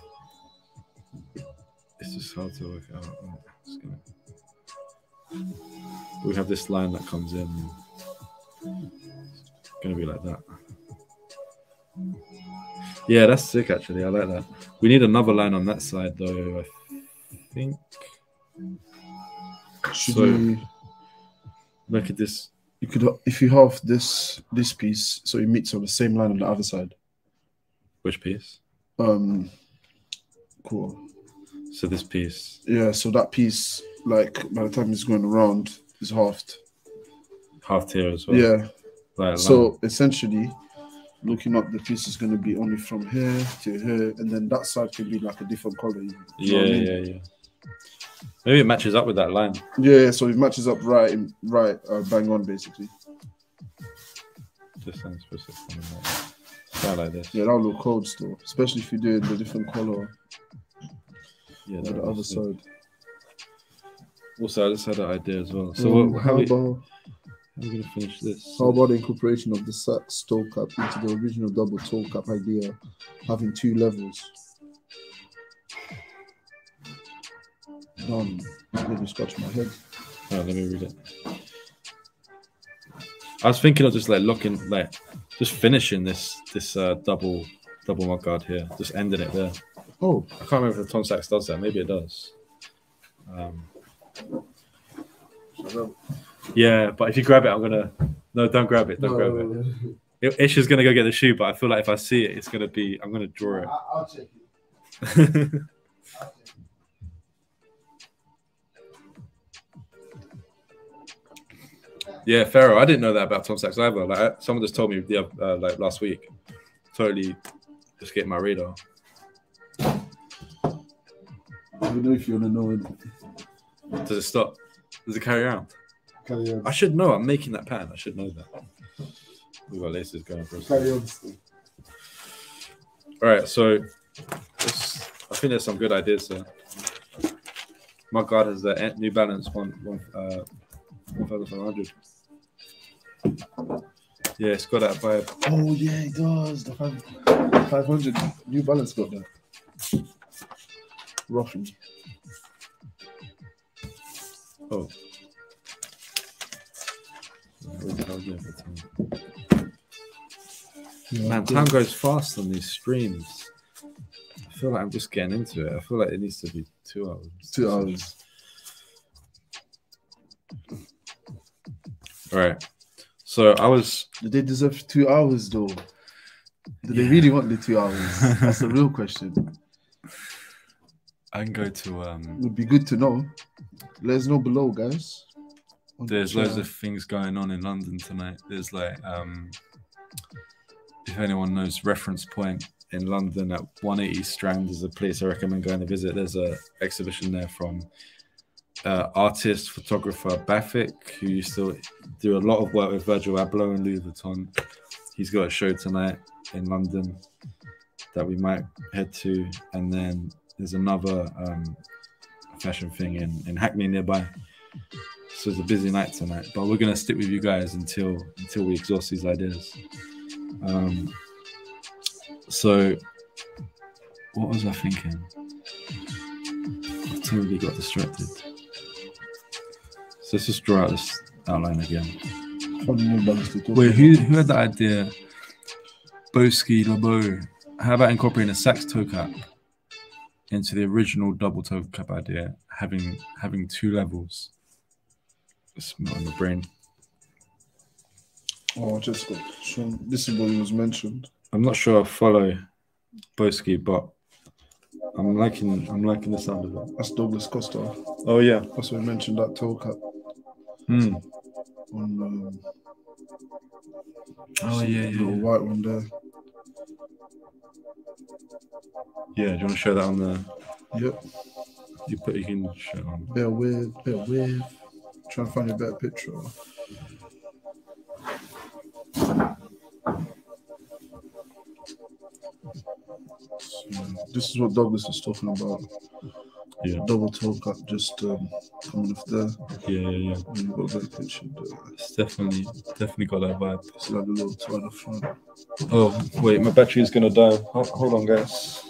it's just hard to work out. We have this line that comes in. It's gonna be like that. Yeah, that's sick actually. I like that. We need another line on that side though, I think. Should So- we Look at this. you could if you have this piece so it meets on the same line on the other side. Which piece? Cool. So this piece. Yeah, so that piece, like by the time it's going around, is halved. Half here as well. Yeah. Like, So essentially, looking up, the piece is going to be only from here to here, and then that side can be like a different color. You know yeah, what I mean? yeah. Maybe it matches up with that line. Yeah, so it matches up right, bang on basically. Just sounds specific. Start like this. Yeah, that'll look cold still, especially if you do it the different color Yeah, on that the was other sick. side. Also, I just had that idea as well. So how are we going to finish this? How about the incorporation of the Sax toe cap into the original double toe cap idea, having two levels? Let me scratch my head. Oh, let me read it. I was thinking of just like locking, like just finishing this double mud guard here, just ending it there. Oh, I can't remember if the Tom Sax does that. Maybe it does. Yeah, but if you grab it, I'm gonna. No, don't grab it. Don't grab it. Ish is gonna go get the shoe, but I feel like if I see it, it's gonna be. I'm gonna draw it. I'll check it. Yeah, Pharaoh. I didn't know that about Tom Sax either. Like someone just told me the like last week. Totally, just getting my radar. I don't know if you want to know it. Does it stop? Does it carry around? Carry on. I should know. I'm making that pattern. I should know that. We've got laces going for us. Carry on. All right, so I think there's some good ideas here. My guard has the New Balance 1500. Yeah, it's got that vibe. Oh yeah, it does. The 500 New Balance got that. Roughly. Oh. What the hell is it? Yeah, Man, time goes fast on these streams. I feel like I'm just getting into it. I feel like it needs to be 2 hours. 2 hours. All right. So I was. Did they deserve 2 hours though? Do they really want the 2 hours? That's the real question. I can go to Would be good to know. Let us know below, guys. there's loads of things going on in London tonight. There's like if anyone knows Reference Point in London at 180 Strand is a place I recommend going to visit. There's a exhibition there from artist, photographer Bafik, who used to do a lot of work with Virgil Abloh and Louis Vuitton. He's got a show tonight in London that we might head to, and then there's another fashion thing in Hackney nearby. So it's a busy night tonight, but we're gonna stick with you guys until we exhaust these ideas. So what was I thinking? I totally got distracted. So let's just draw out this outline again. Wait, who had the idea? Boski Lobo. How about incorporating a sax toe cap into the original double toe cap idea, having two levels? It's not in the brain. Oh, just got shown. This is what was mentioned. I'm not sure I follow Boski, but I'm liking the sound of it. That's Douglas Costa. Oh yeah, That's what we mentioned, that toe cap on Oh yeah, little white one there. Yeah, do you want to show that on the? Yep. You can show it on. Bit weird. Trying to find a better picture. So, this is what Douglas was talking about. Yeah. Double toe cap just coming off there. Yeah. And you've got a better picture there. It's definitely got that vibe. It's like a little toe at the front. Oh wait, my battery's gonna die. Hold on, guys.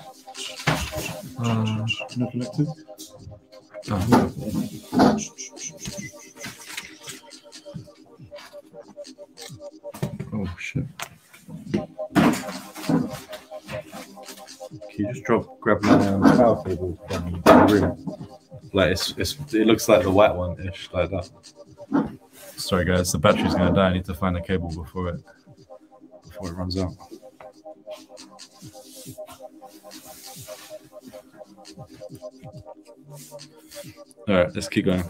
Not connected? Oh shit. Can you just grab my power cable from the room? Like it looks like the white one ish, like that. Sorry guys, the battery's gonna die. I need to find a cable before it runs out. All right, let's keep going.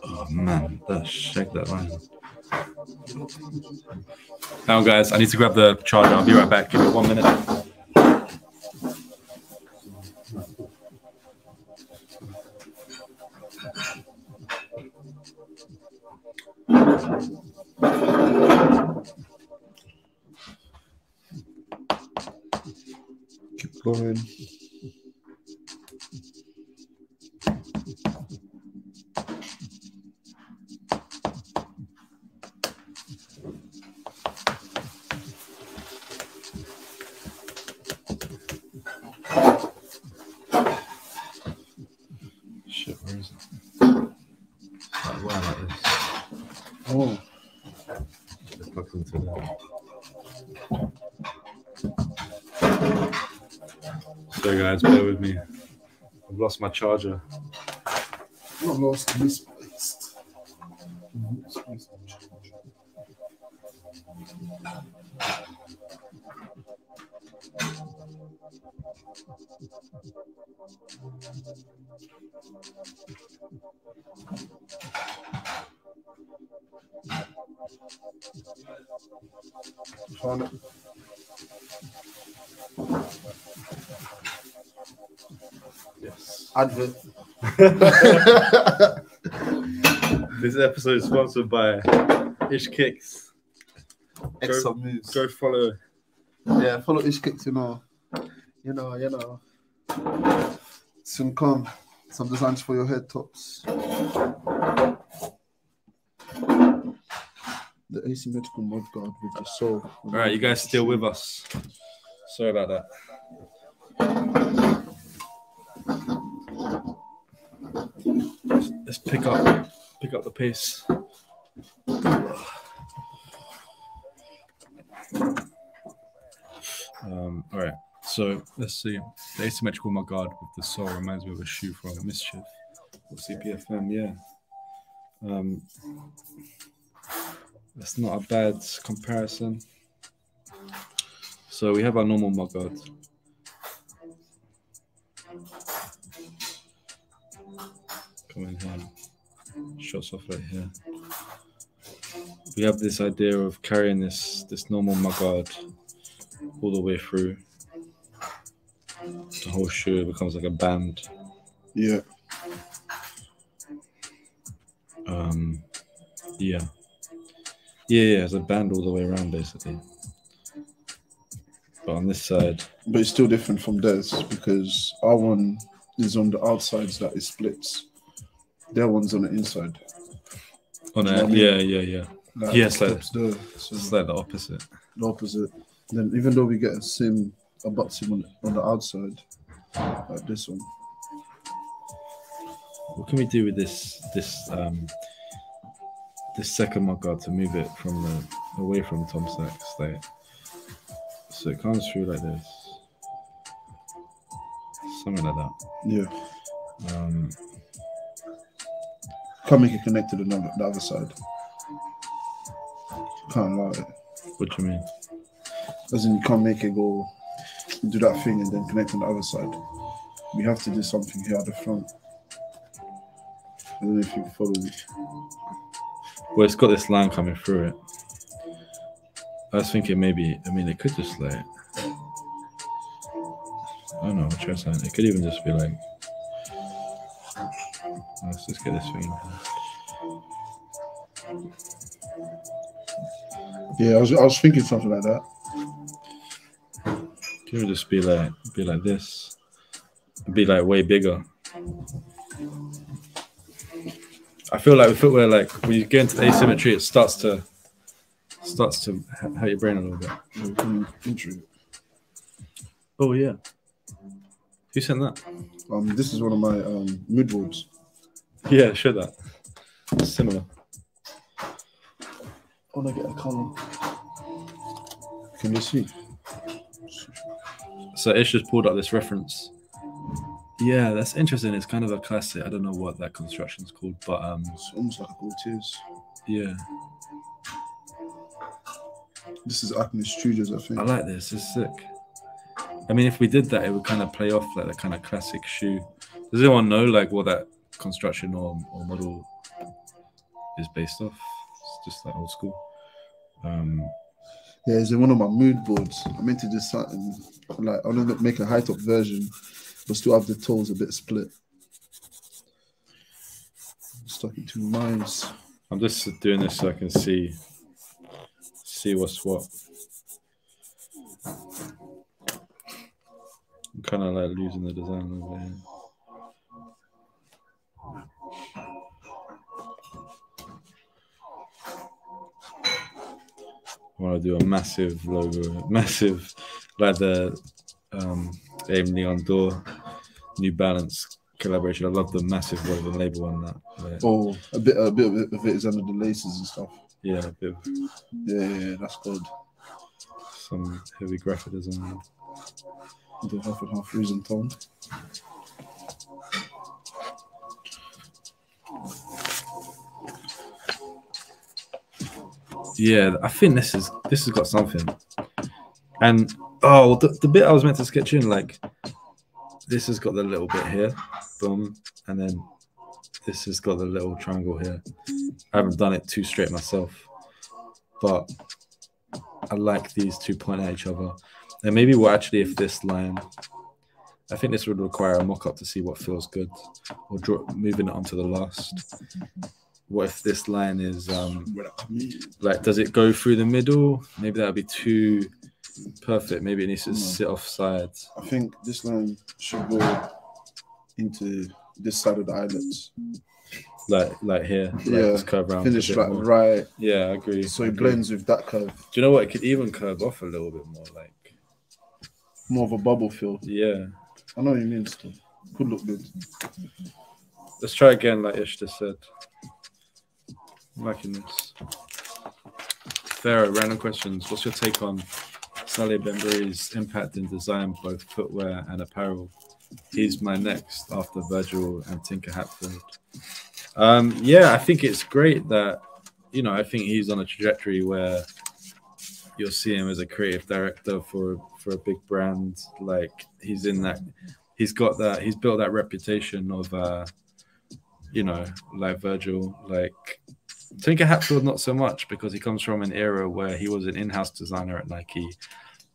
Oh man, shake that line. Now guys, I need to grab the charger. I'll be right back. Give me 1 minute. Keep going. Shit, where is it? Like, wow, like this. Oh. It plugs into that. So guys, bear with me. I've lost my charger. Not lost, misplaced. Found it. Yes. Advert. This episode is sponsored by Ish Kicks. Extra moves. Go follow. Yeah, follow Ish Kicks, you know. Soon come. Some designs for your head tops. The asymmetrical mudguard with the soul. All right, you guys still with us? Sorry about that. Let's pick up the pace. All right, so let's see. The asymmetrical mudguard with the soul reminds me of a shoe from Mischief or CPFM, yeah. That's not a bad comparison. So we have our normal mudguard. Come in here. Shots off right here. We have this idea of carrying this normal mudguard all the way through. The whole shoe becomes like a band. Yeah. Yeah, it's a band all the way around basically. But on this side, But it's still different from theirs because our one is on the outsides that it splits. Their one's on the inside. on Do you know a, what I mean? yeah. Like, Yeah, it's like- stops there. So It's like the opposite. the opposite. Then even though we get a butt seam on the outside, like this one. What can we do with this second mudguard to move it from away from Tom Sachs? Like, so it comes through like this, something like that. Yeah. Can't make it connected to the other side. Can't lie. What do you mean? As in, you can't make it go do that thing and then connect on the other side. We have to do something here at the front. I don't know if you follow me. Well, it's got this line coming through it. I was thinking maybe, I mean, it could just like, I don't know, try something. It could even just be like, let's just get this thing. Yeah, I was thinking something like that. Could even just be like this. Be like way bigger. I feel like with footwear, like when you get into asymmetry, it starts to hurt your brain a little bit. Intro. Oh yeah. Who sent that? This is one of my mood boards. Yeah, show that. Similar. I want to get a color. Can you see? So Ish just pulled up this reference. Yeah, that's interesting. It's kind of a classic. I don't know what that construction's called, but It's almost like a Gaultier's. yeah, This is Acme Studios, I think. I like this. It's sick. I mean, if we did that, it would kind of play off like the kind of classic shoe. Does anyone know like what that construction or model is based off? It's just like old school. Yeah, it's in one of my mood boards. I meant to do something like I want to make a high top version, but still have the toes a bit split. Stuck in two minds. I'm just doing this so I can see what's what. I'm kind of like losing the design a little bit. I want to do a massive logo, massive, like the Aim Leon Dore New Balance collaboration. I love the massive woven label on that. Like, Oh, a bit of it is under the laces and stuff. yeah, a bit of Yeah, that's good. some heavy graphic design. The half and half reason tone. Yeah, I think this has got something. And oh, the bit I was meant to sketch in, like this has got the little bit here, boom, and then this has got the little triangle here. I haven't done it too straight myself, but I like these two pointing at each other. And maybe what actually if this line, I think this would require a mock-up to see what feels good, or moving it onto the last. What if this line is like, does it go through the middle? Maybe that would be too perfect. Maybe it needs to sit off sides. I think this line should go into this side of the eyelets. Like here, like Yeah, this curve around. finish a bit like more. right, Yeah, I agree. so I it agree. blends with that curve. Do you know what? It could even curve off a little bit more. Like, More of a bubble feel. yeah. I know what you mean. Still, could look good. Let's try again, like Ish just said. I'm liking this. Farah, random questions. What's your take on Saleh Benbury's impact in design, both footwear and apparel? He's my next after Virgil and Tinker Hatfield. Yeah, I think it's great that, you know, I think he's on a trajectory where you'll see him as a creative director for a big brand. Like he's in that, he's built that reputation of, you know, like Virgil, like Tinker Hatfield, not so much because he comes from an era where he was an in-house designer at Nike.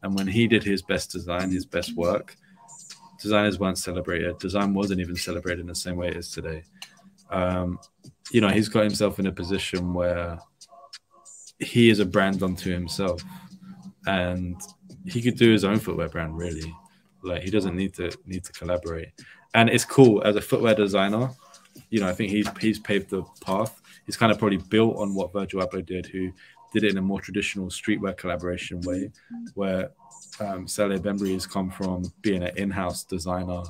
And when he did his best design, his best work, designers weren't celebrated. Design wasn't even celebrated in the same way it is today. You know, he's got himself in a position where he is a brand unto himself, and he could do his own footwear brand. Really, like he doesn't need to collaborate. And it's cool as a footwear designer. You know, I think he's paved the path. He's kind of probably built on what Virgil Abloh did, who did it in a more traditional streetwear collaboration way, where Saleh Bembry has come from being an in-house designer.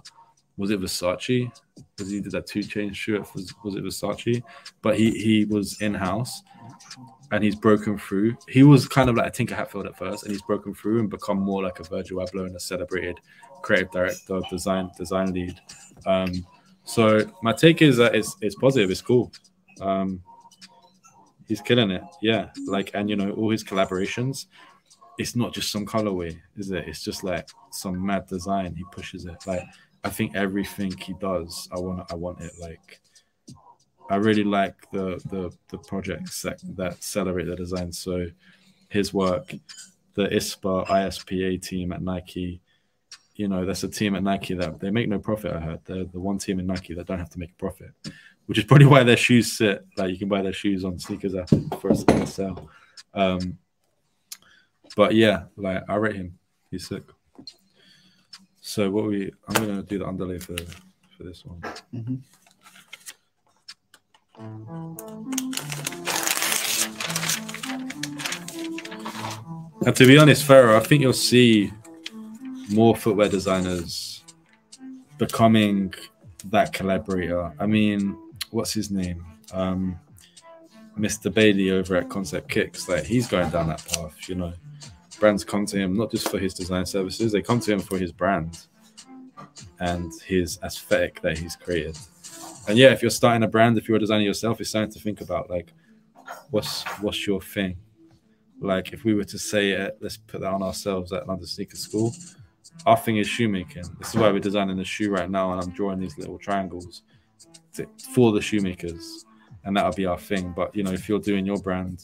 Was it Versace? Because he did that 2 Chainz shoe. Was it Versace? But he was in-house, and he's broken through. He was kind of like a Tinker Hatfield at first, and he's broken through and become more like a Virgil Abloh and a celebrated creative director, design lead. So my take is that it's positive. It's cool. He's killing it. Yeah, like, and you know, all his collaborations, it's not just some colorway, is it? It's just like some mad design. He pushes it. Like, I think everything he does, I want it. Like, I really like the projects that celebrate the design. So his work, the ISPA team at Nike, you know, that's a team at Nike that they make no profit. I heard they're the one team in Nike that don't have to make a profit, which is probably why their shoes sit. Like, you can buy their shoes on Sneakers app for a sale. But yeah, like, I rate him. He's sick. So I'm gonna do the underlay for this one. Mm-hmm. And to be honest, Pharaoh, I think you'll see more footwear designers becoming that collaborator. I mean, what's his name? Mr. Bailey over at Concept Kicks. Like, he's going down that path, you know. Brands come to him not just for his design services, they come to him for his brand and his aesthetic that he's created. And yeah, if you're starting a brand, if you're designing yourself, it's something to think about. Like, what's your thing? Like, if we were to say it, let's put that on ourselves at London Sneaker School. Our thing is shoemaking. This is why we're designing the shoe right now, and I'm drawing these little triangles for the shoemakers, and that'll be our thing. But you know, if you're doing your brand,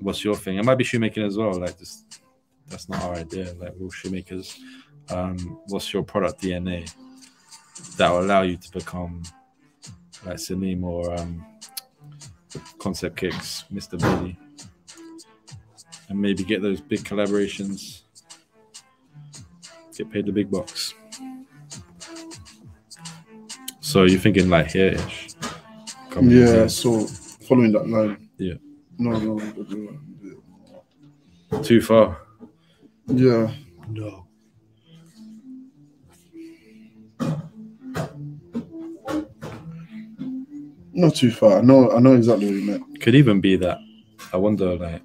what's your thing? It might be shoemaking as well. Like, just that's not our idea. Like, we're all shoemakers. What's your product DNA that will allow you to become like Salim or Concept Kicks, Mr. Bailey, and maybe get those big collaborations, get paid the big bucks. So you're thinking like here-ish? Yeah, so following that line. Yeah. No. Too far? Yeah. No. Not too far. I know exactly what you meant. Could even be that. I wonder, like,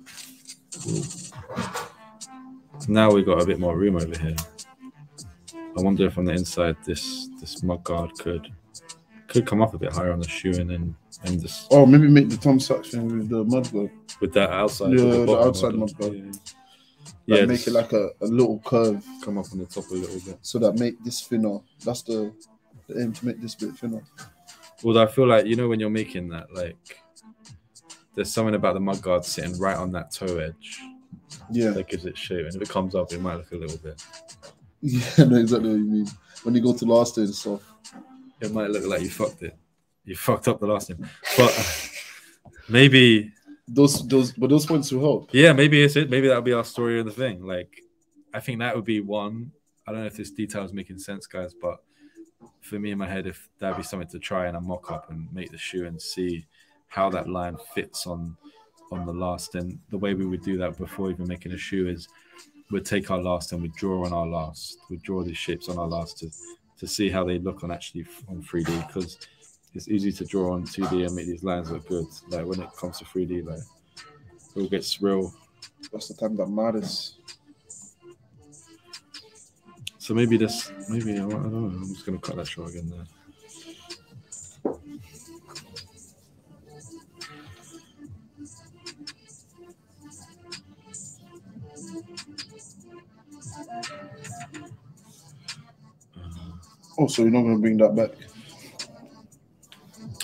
now we got a bit more room over here. I wonder if on the inside this mudguard could come up a bit higher on the shoe and this. Oh, maybe make the Tom Sachs thing with the mudguard. With that outside. Yeah, the outside mudguard. Yeah. Like, make it like a little curve. Come up on the top a little bit. So that make this thinner. That's the aim, to make this bit thinner. Although I feel like, you know, when you're making that, like, there's something about the mudguard sitting right on that toe edge. Yeah. That gives it shape. And if it comes up, it might look a little bit. Yeah, I know exactly what you mean. When you go to last day and stuff. It might look like you fucked it. You fucked up the last time. But maybe those points will help. Yeah, maybe it's it. Maybe that'll be our story of the thing. Like, I think that would be one. I don't know if this detail is making sense, guys, but for me in my head, if that'd be something to try in a mock-up and make the shoe and see how that line fits on the last. And the way we would do that before even making a shoe is we'd take our last and we'd draw on our last. We'd draw these shapes on our last to see how they look on 3D, because it's easy to draw on 2D and make these lines look good. Like, when it comes to 3D, like, it all gets real. That's the time that matters. So maybe I don't know. I'm just gonna cut that short again there. Oh, so you're not going to bring that back?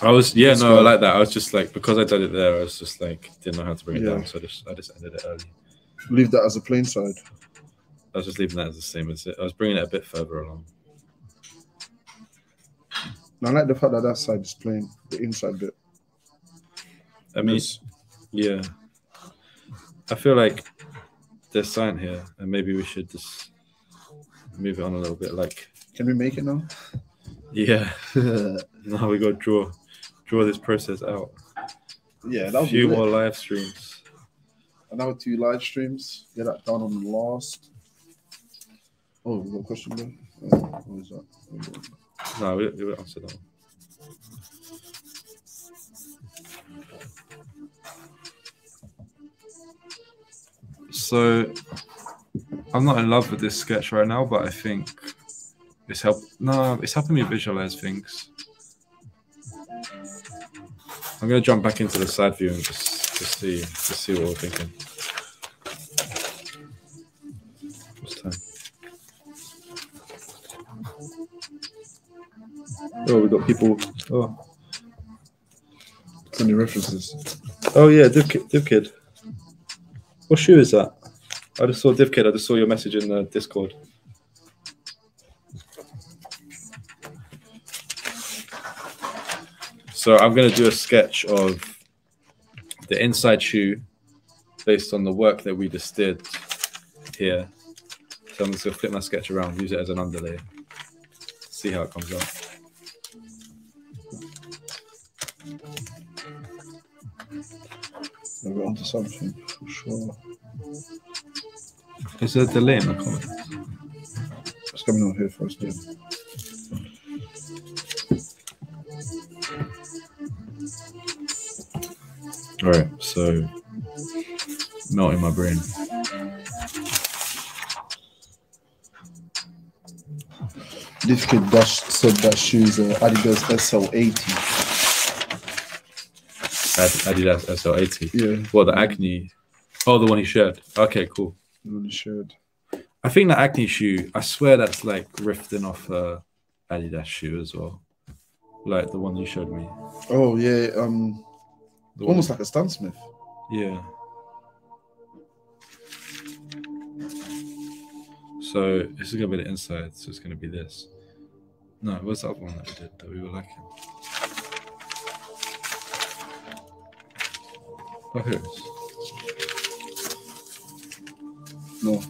I was, yeah, That's no, I good. like that. I was just like, because I did it there, I was just like, didn't know how to bring it Yeah. down, so I just ended it early. Leave that as a plain side. I was just leaving that as the same as it. I was bringing it a bit further along. And I like the fact that that side is plain, the inside bit. I mean, Yes. yeah. I feel like there's sign here, and maybe we should just move it on a little bit. Like, Can we make it now? yeah, now we got to draw this process out. Yeah, that A would few be more more. live streams. Another 2 live streams. Get that done on the last. Oh, we got a question there? What is that? No, we answered that one. So I'm not in love with this sketch right now, but I think it's helping me visualize things. I'm gonna jump back into the side view and just see what we're thinking. What's time? Oh, we got people. Any references? Oh yeah, Div Kid. What shoe is that? I just saw Div Kid. I just saw your message in the Discord. So I'm going to do a sketch of the inside shoe based on the work that we just did here. So I'm just going to flip my sketch around, use it as an underlay, see how it comes out. We're onto something for sure. Is there a delay in the comments? It's coming out here first. Yeah. All right, so melting my brain. This kid Dash said that shoes are Adidas SL80. Adidas SL80. Yeah, What, the Acne? Oh, the one he shared. Okay, cool. really should. I think the Acne shoe, I swear that's like riffing off a Adidas shoe as well. Like the one you showed me. Oh yeah, The one- almost like a Stan Smith. Yeah. So this is gonna be the inside, so it's gonna be this. No, what's the other one that we did that we were liking? Oh, here it is. No,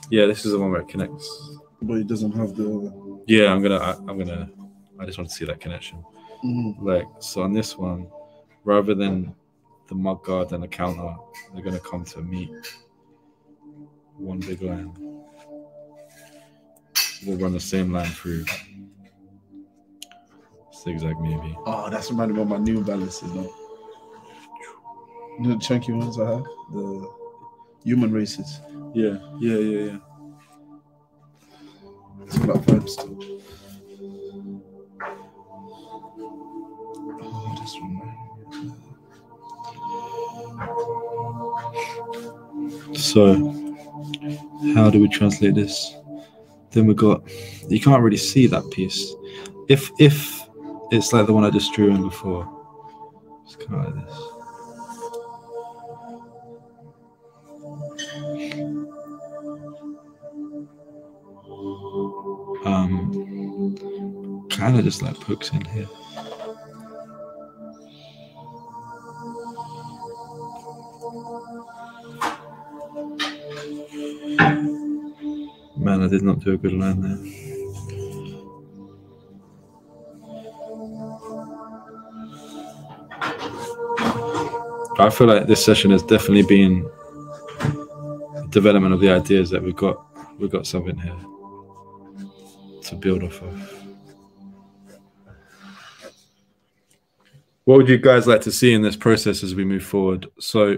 Yeah, this is the one where it connects. but it doesn't have the. Yeah, I just want to see that connection. Mhm. Like, so on this one, rather than the mud guard and the counter, they're gonna come to meet one big line. We'll run the same line through. Zigzag maybe. Oh, that's reminding me of my New Balances now. You know the chunky ones I have? The human races. Yeah. It's got that vibe still. Oh, this one. So, how do we translate this? Then we got, you can't really see that piece. If it's like the one I just drew in before, it's kind of like this. Kind of just like hooks in here. Man, I did not do a good line there. I feel like this session has definitely been a development of the ideas that we've got something here to build off of. What would you guys like to see in this process as we move forward? So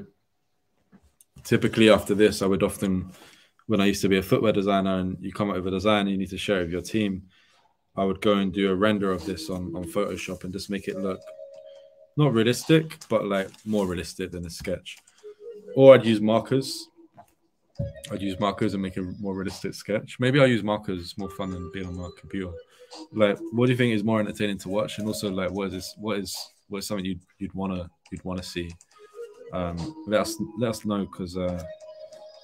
typically after this, I would often, when I used to be a footwear designer and you come up with a design and you need to share it with your team, I would go and do a render of this on Photoshop and just make it look not realistic, but like more realistic than a sketch. Or I'd use markers I'd use markers and make a more realistic sketch. Maybe I'll use markers. It's more fun than being on my computer. Like, what do you think is more entertaining to watch? And also, like, what is something you'd wanna see? Let us know, because I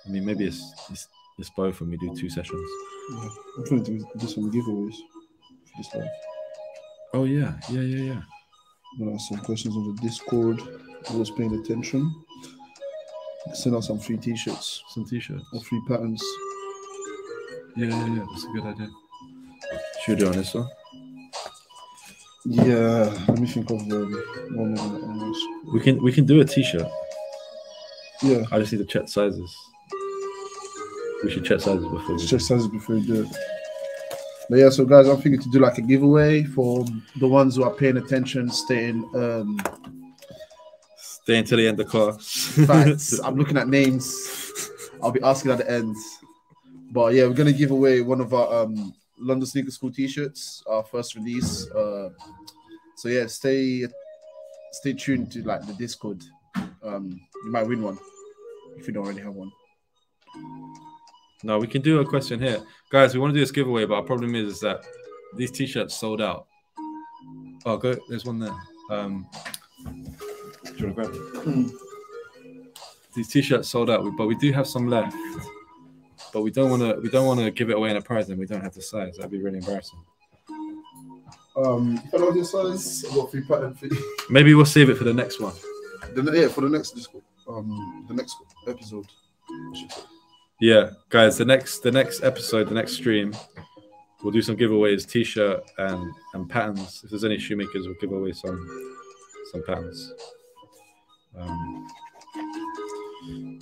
mean, maybe it's both when we do 2 sessions. Yeah. I'm trying to do some giveaways for this live. Oh yeah. I'm gonna ask some questions on the Discord. I was paying attention. Send out some free t-shirts Some t-shirts. or free patterns. Yeah. That's a good idea. Should we do on this one? Yeah, let me think of one more. We can do a t-shirt. Yeah, I just need to check sizes. We should check sizes before. let's check sizes before you do it. But yeah, so guys, I'm thinking to do like a giveaway for the ones who are paying attention, staying. Stay until the end of class. Facts. I'm looking at names. I'll be asking at the end. But yeah, we're gonna give away one of our London Sneaker School t-shirts, our first release. So yeah, stay tuned to like the Discord. You might win one if you don't already have one. No, we can do a question here, guys. We want to do this giveaway, but our problem is that these t-shirts sold out. Oh, go. There's one there. Do you want to grab it? These t-shirts sold out, but we do have some left. But we don't want to give it away in a prize, and we don't have the size. That'd be really embarrassing. If I don't have your size, I've got free pattern for you. Maybe we'll save it for the next one. Yeah, for the next Discord, the next episode. I should say. Yeah, guys, the next episode, the next stream, we'll do some giveaways, t-shirt and patterns. If there's any shoemakers, we'll give away some patterns.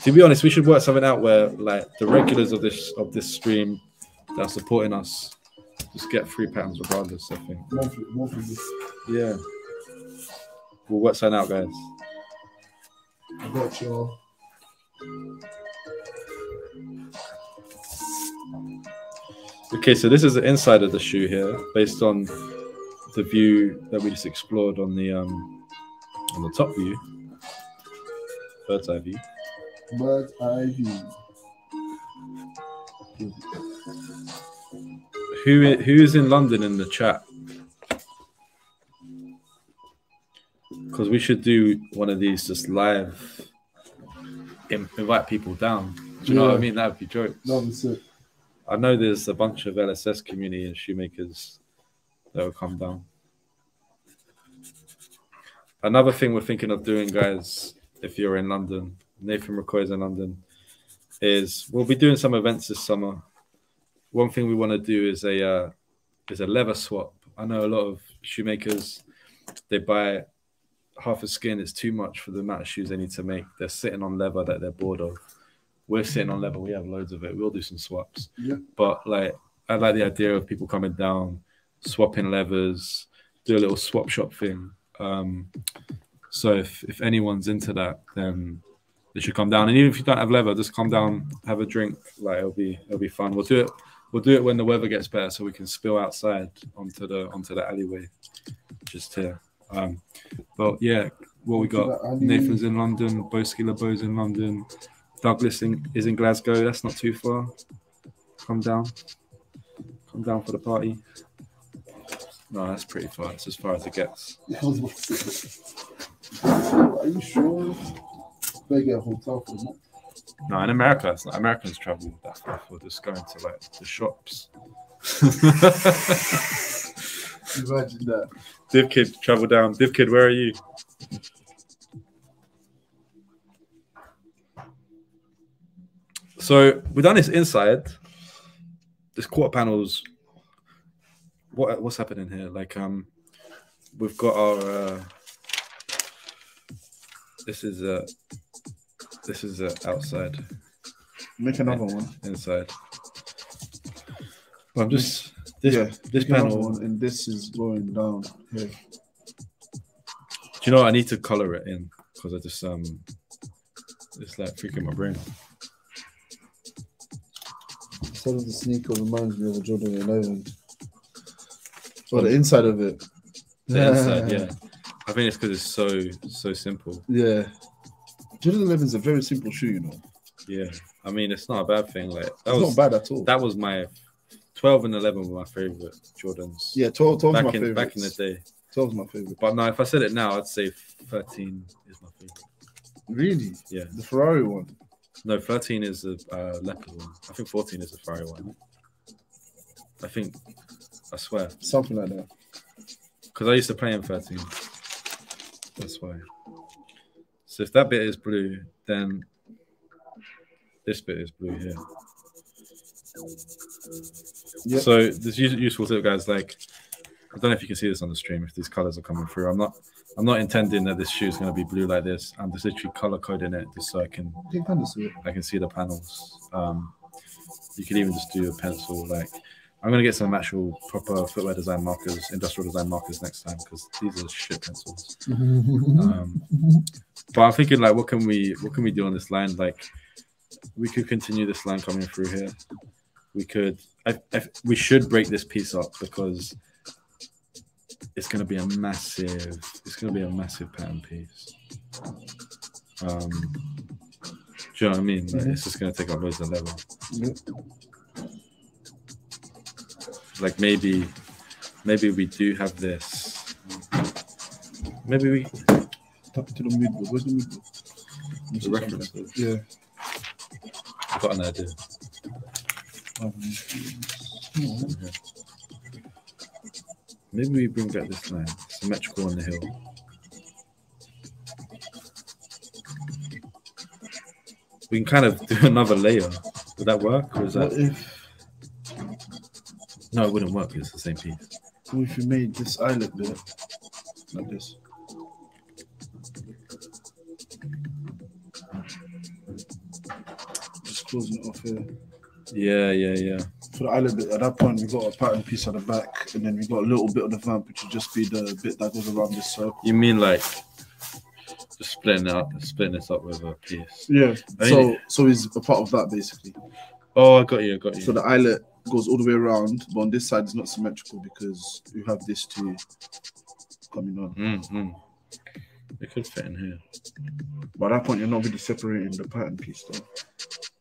To be honest, we should work something out where like the regulars of this stream that are supporting us just get free patterns regardless. I think. Monthly. Yeah. We'll work something out, guys. I got you. Okay, so this is the inside of the shoe here, based on the view that we just explored on the top view, bird's eye view. Bird's eye view. Who is in London in the chat? Because we should do one of these just live, invite people down. Do you know what I mean? That would be jokes. That's it. I know there's a bunch of LSS community and shoemakers that will come down. Another thing we're thinking of doing, guys, if you're in London, Nathan McCoy is in London, is we'll be doing some events this summer. One thing we want to do is a leather swap. I know a lot of shoemakers, they buy half a skin. It's too much for the amount of shoes they need to make. They're sitting on leather that they're bored of. We're sitting on leather. We have loads of it. We'll do some swaps. Yeah. But like, I like the idea of people coming down, swapping leathers, do a little swap shop thing. So if anyone's into that, then they should come down. And even if you don't have leather, just come down, have a drink. Like it'll be fun. We'll do it when the weather gets better, so we can spill outside onto the alleyway, just here. But yeah, what we got? Nathan's in London. Boski LeBeau's in London. Douglas is in Glasgow. That's not too far. Come down for the party. No, that's pretty far. It's as far as it gets. Are you sure? They get a hotel for them. No, in America, it's not. Americans travel that far for just going to like the shops. Imagine that. Div Kid, travel down. Div Kid, where are you? So we've done this inside. This quarter panels. What's happening here? Like we've got our. This is outside. Make another one inside. Well, I'm just this panel panel, and this is going down here. Do you know what? I need to color it in because I just it's like freaking my brain. Some of the sneaker reminds me of a Jordan 11. Or the inside of it. The inside, yeah. I think it's because it's so simple. Yeah. Jordan 11 is a very simple shoe, you know. Yeah. I mean, it's not a bad thing. Like that It's was not bad at all. that was my 12 and 11 were my favorite Jordans. Yeah, 12 is my back favorite. in the day. 12 is my favorite. But now, if I said it now, I'd say 13 is my favorite. Really? Yeah. The Ferrari one. No, 13 is the leopard one. I think 14 is the Ferrari one. I swear. Something like that. Because I used to play in 13. That's why. So if that bit is blue, then this bit is blue here. Yep. So this useful tip, guys. Like, I don't know if you can see this on the stream. If these colors are coming through, I'm not intending that this shoe is going to be blue like this. I'm just literally color coding it just so I can see the panels. You can even just do a pencil. Like, I'm going to get some actual proper footwear design markers, industrial design markers next time because these are shit pencils. But I'm thinking, like, what can we do on this line? Like, we could continue this line coming through here. We could. We should break this piece up because it's going to be a massive. It's going to be a massive pattern piece. Do you know what I mean? Like, it's just going to take up loads of level. Yep. Like maybe we do have this. Maybe we Tap into the midboard. Where's the midboard? the reference. Yeah. I've got an idea. Okay. Maybe we bring back this line, symmetrical on the hill. We can kind of do another layer. Would that work? Or is that? What if No, it wouldn't work. It's the same piece. you made this eyelet bit like this? Just closing it off here. Yeah. For the eyelet bit, at that point, we got a pattern piece at the back, and then we got a little bit of the vamp, which would just be the bit that goes around this circle. You mean like just splitting this up with a piece? Yeah. I mean, So he's a part of that basically. Oh, I got you. So the eyelet goes all the way around, but on this side it's not symmetrical because you have this too coming on. Mm-hmm. It could fit in here. By that point, you're not really separating the pattern piece though.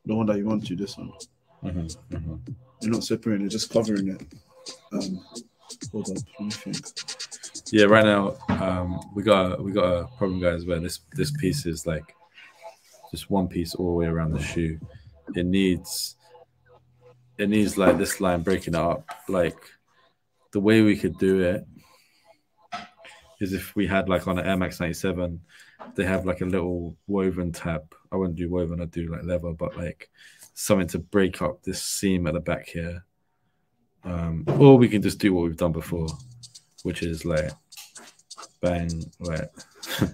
The one that you want to, this one. Mm-hmm. You're not separating it, just covering it. Hold up, let me think. Yeah, right now we got a problem, guys, where this piece is like just one piece all the way around the shoe. It needs like this line breaking it up. Like the way we could do it is if we had like on an Air Max 97, they have like a little woven tab. I wouldn't do woven, I'd do like leather, but like something to break up this seam at the back here. Or we can just do what we've done before, which is like bang, like a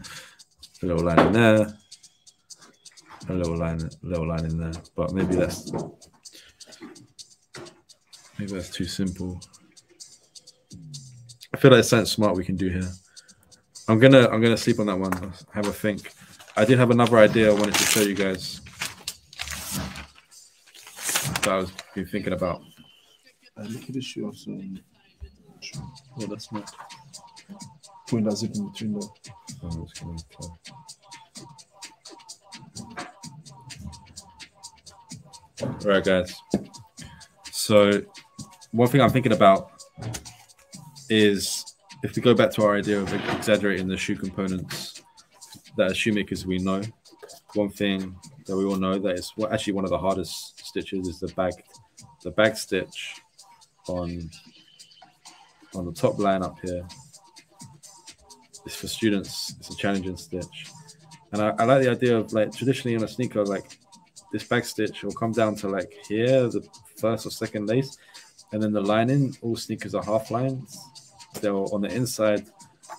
little line in there, a little line in there. But maybe that's too simple. I feel like it's something smart we can do here. I'm gonna sleep on that one. Have a think. I did have another idea I wanted to show you guys that I was been thinking about. Look at this shoe also. Oh, that's not. Putting that zip in between though. Oh, it's gonna play. All right, guys. So one thing I'm thinking about is if we go back to our idea of exaggerating the shoe components that as shoemakers we know, one thing that we all know that is actually one of the hardest stitches is the bag stitch on the top line up here. It's for students. It's a challenging stitch, and I like the idea of like traditionally in a sneaker, like this bag stitch will come down to like here, the first or second lace, and then the lining. All sneakers are half lines. They'll on the inside,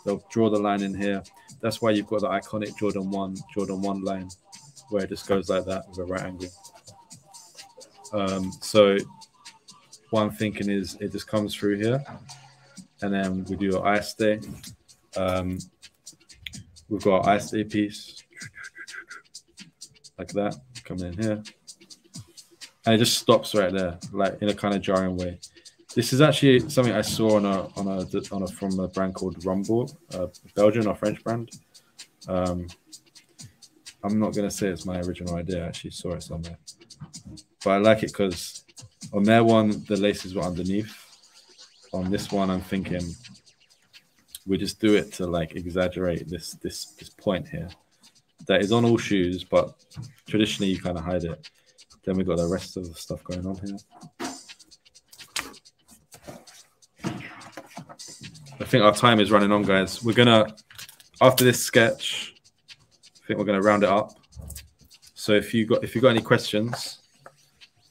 they'll draw the line in here. That's why you've got the iconic Jordan 1 line, where it just goes like that with a right angle. So what I'm thinking is it just comes through here, and then we do our eye stay. We've got our eye stay piece like that coming in here, and it just stops right there, like in a kind of jarring way. This is actually something I saw from a brand called Rumble, Belgian or French brand. I'm not gonna say it's my original idea. I actually saw it somewhere. but I like it because on their one the laces were underneath. On this one, I'm thinking we just do it to like exaggerate this point here that is on all shoes, but traditionally you kind of hide it. Then we got the rest of the stuff going on here. I think our time is running on, guys. We're gonna, after this sketch, I think we're gonna round it up. So if you got any questions,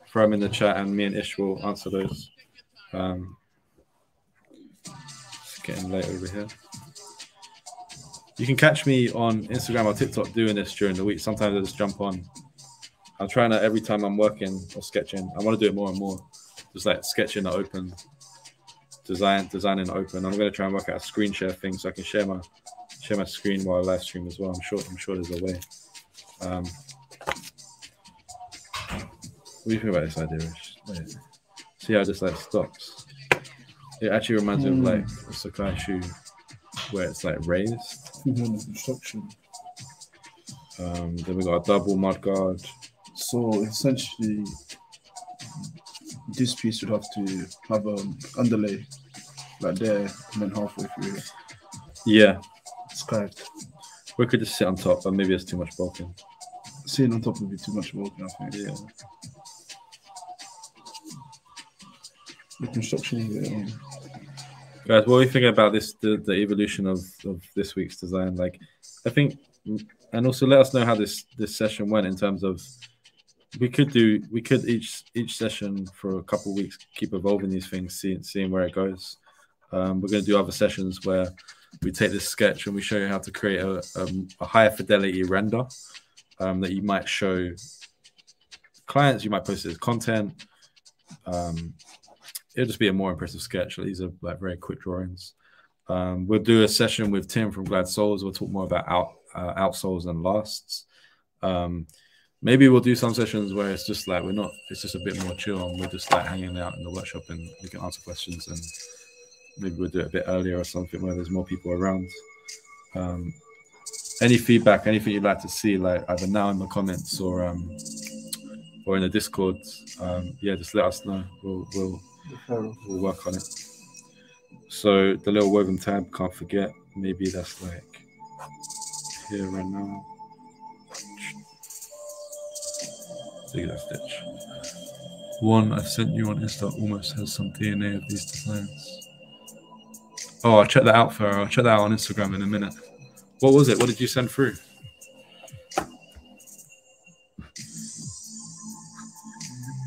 throw them in the chat, and me and Ish will answer those. It's getting late over here. You can catch me on Instagram or TikTok doing this during the week. Sometimes I just jump on. I'm trying to, every time I'm working or sketching, I want to do it more and more. Just like sketching the open, designing the open. I'm going to try and work out a screen share thing so I can share my screen while I live stream as well. I'm sure there's a way. What do you think about this idea, Rich? Wait. See how this like stops? It actually reminds me of like a Sakai shoe where it's like raised. Construction. Then we got a double mud guard. So essentially, this piece would have to have an underlay like there and then halfway through. Yeah. Skived. We could just sit on top, but maybe it's too much bulking. Sitting on top would be too much bulking, I think. Yeah. The construction of it. Guys, what are you thinking about this? The evolution of this week's design? Like, I think, and also let us know how this session went in terms of. We could each session for a couple of weeks keep evolving these things, seeing where it goes. We're going to do other sessions where we take this sketch and we show you how to create a higher fidelity render that you might show clients. You might post it as content. It'll just be a more impressive sketch. These are like very quick drawings. We'll do a session with Tim from Glad Soles. We'll talk more about outsoles and lasts. Maybe we'll do some sessions where it's just like it's just a bit more chill and we're just like hanging out in the workshop and we can answer questions, and maybe we'll do it a bit earlier or something where there's more people around. Any feedback, anything you'd like to see, like either now in the comments or in the Discord, yeah, just let us know. We'll work on it. So the little woven tab, can't forget, maybe that's like here right now. Look at that stitch. One I've sent you on Insta almost has some DNA of these designs. Oh, I'll check that out, Farah. I'll check that out on Instagram in a minute. What was it? What did you send through?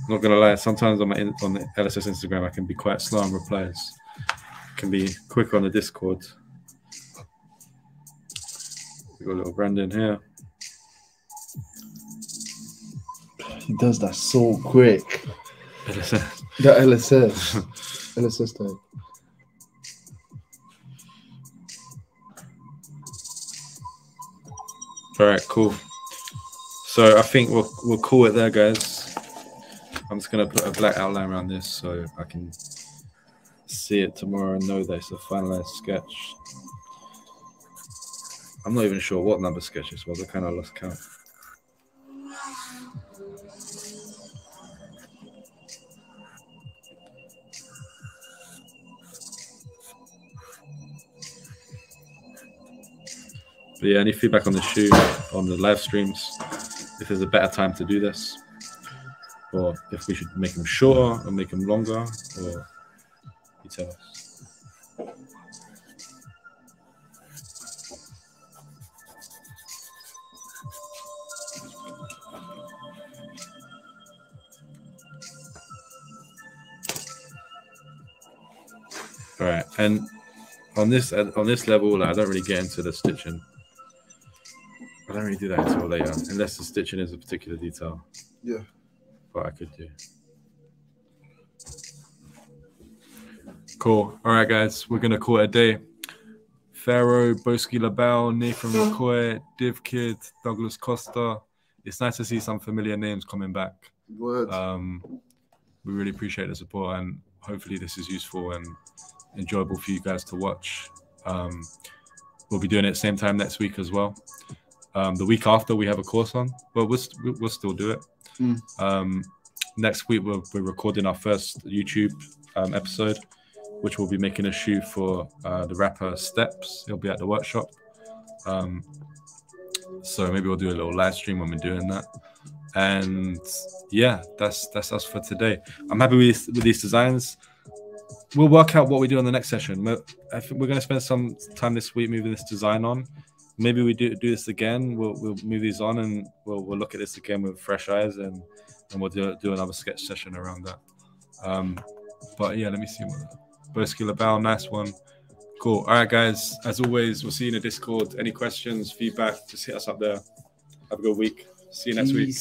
Not gonna lie, sometimes on the LSS Instagram I can be quite slow on replies. Can be quick on the Discord. We got a little Brandon here. He does that so quick. LSS. That LSS type. All right, cool. So I think we'll call it there, guys. I'm just gonna put a black outline around this so I can see it tomorrow and know that it's a finalized sketch. I'm not even sure what number sketch this was. I kind of lost count. But yeah, any feedback on the shoe, on the live streams, if there's a better time to do this, or if we should make them shorter or make them longer, or you tell us. All right, and on this level, like, I don't really get into the stitching. I don't really do that until later, unless the stitching is a particular detail. Yeah. What I could do. Cool. All right, guys, we're gonna call it a day. Pharaoh, Boski Labelle, Nathan McCoy, Div Kid, Douglas Costa. It's nice to see some familiar names coming back. Word. We really appreciate the support, and hopefully this is useful and enjoyable for you guys to watch. We'll be doing it same time next week as well. The week after we have a course on, but we'll still do it. Next week we're recording our first YouTube episode, which we'll be making a shoe for the rapper Steps. He'll be at the workshop. So maybe we'll do a little live stream when we're doing that. And yeah, that's us for today. I'm happy with these designs. We'll work out what we do on the next session. I think we're going to spend some time this week moving this design on. Maybe we do this again. We'll move these on and we'll look at this again with fresh eyes, and we'll do another sketch session around that. But yeah, let me see. Boski Labelle, nice one. Cool. All right, guys. As always, we'll see you in the Discord. Any questions, feedback, just hit us up there. Have a good week. See you next week.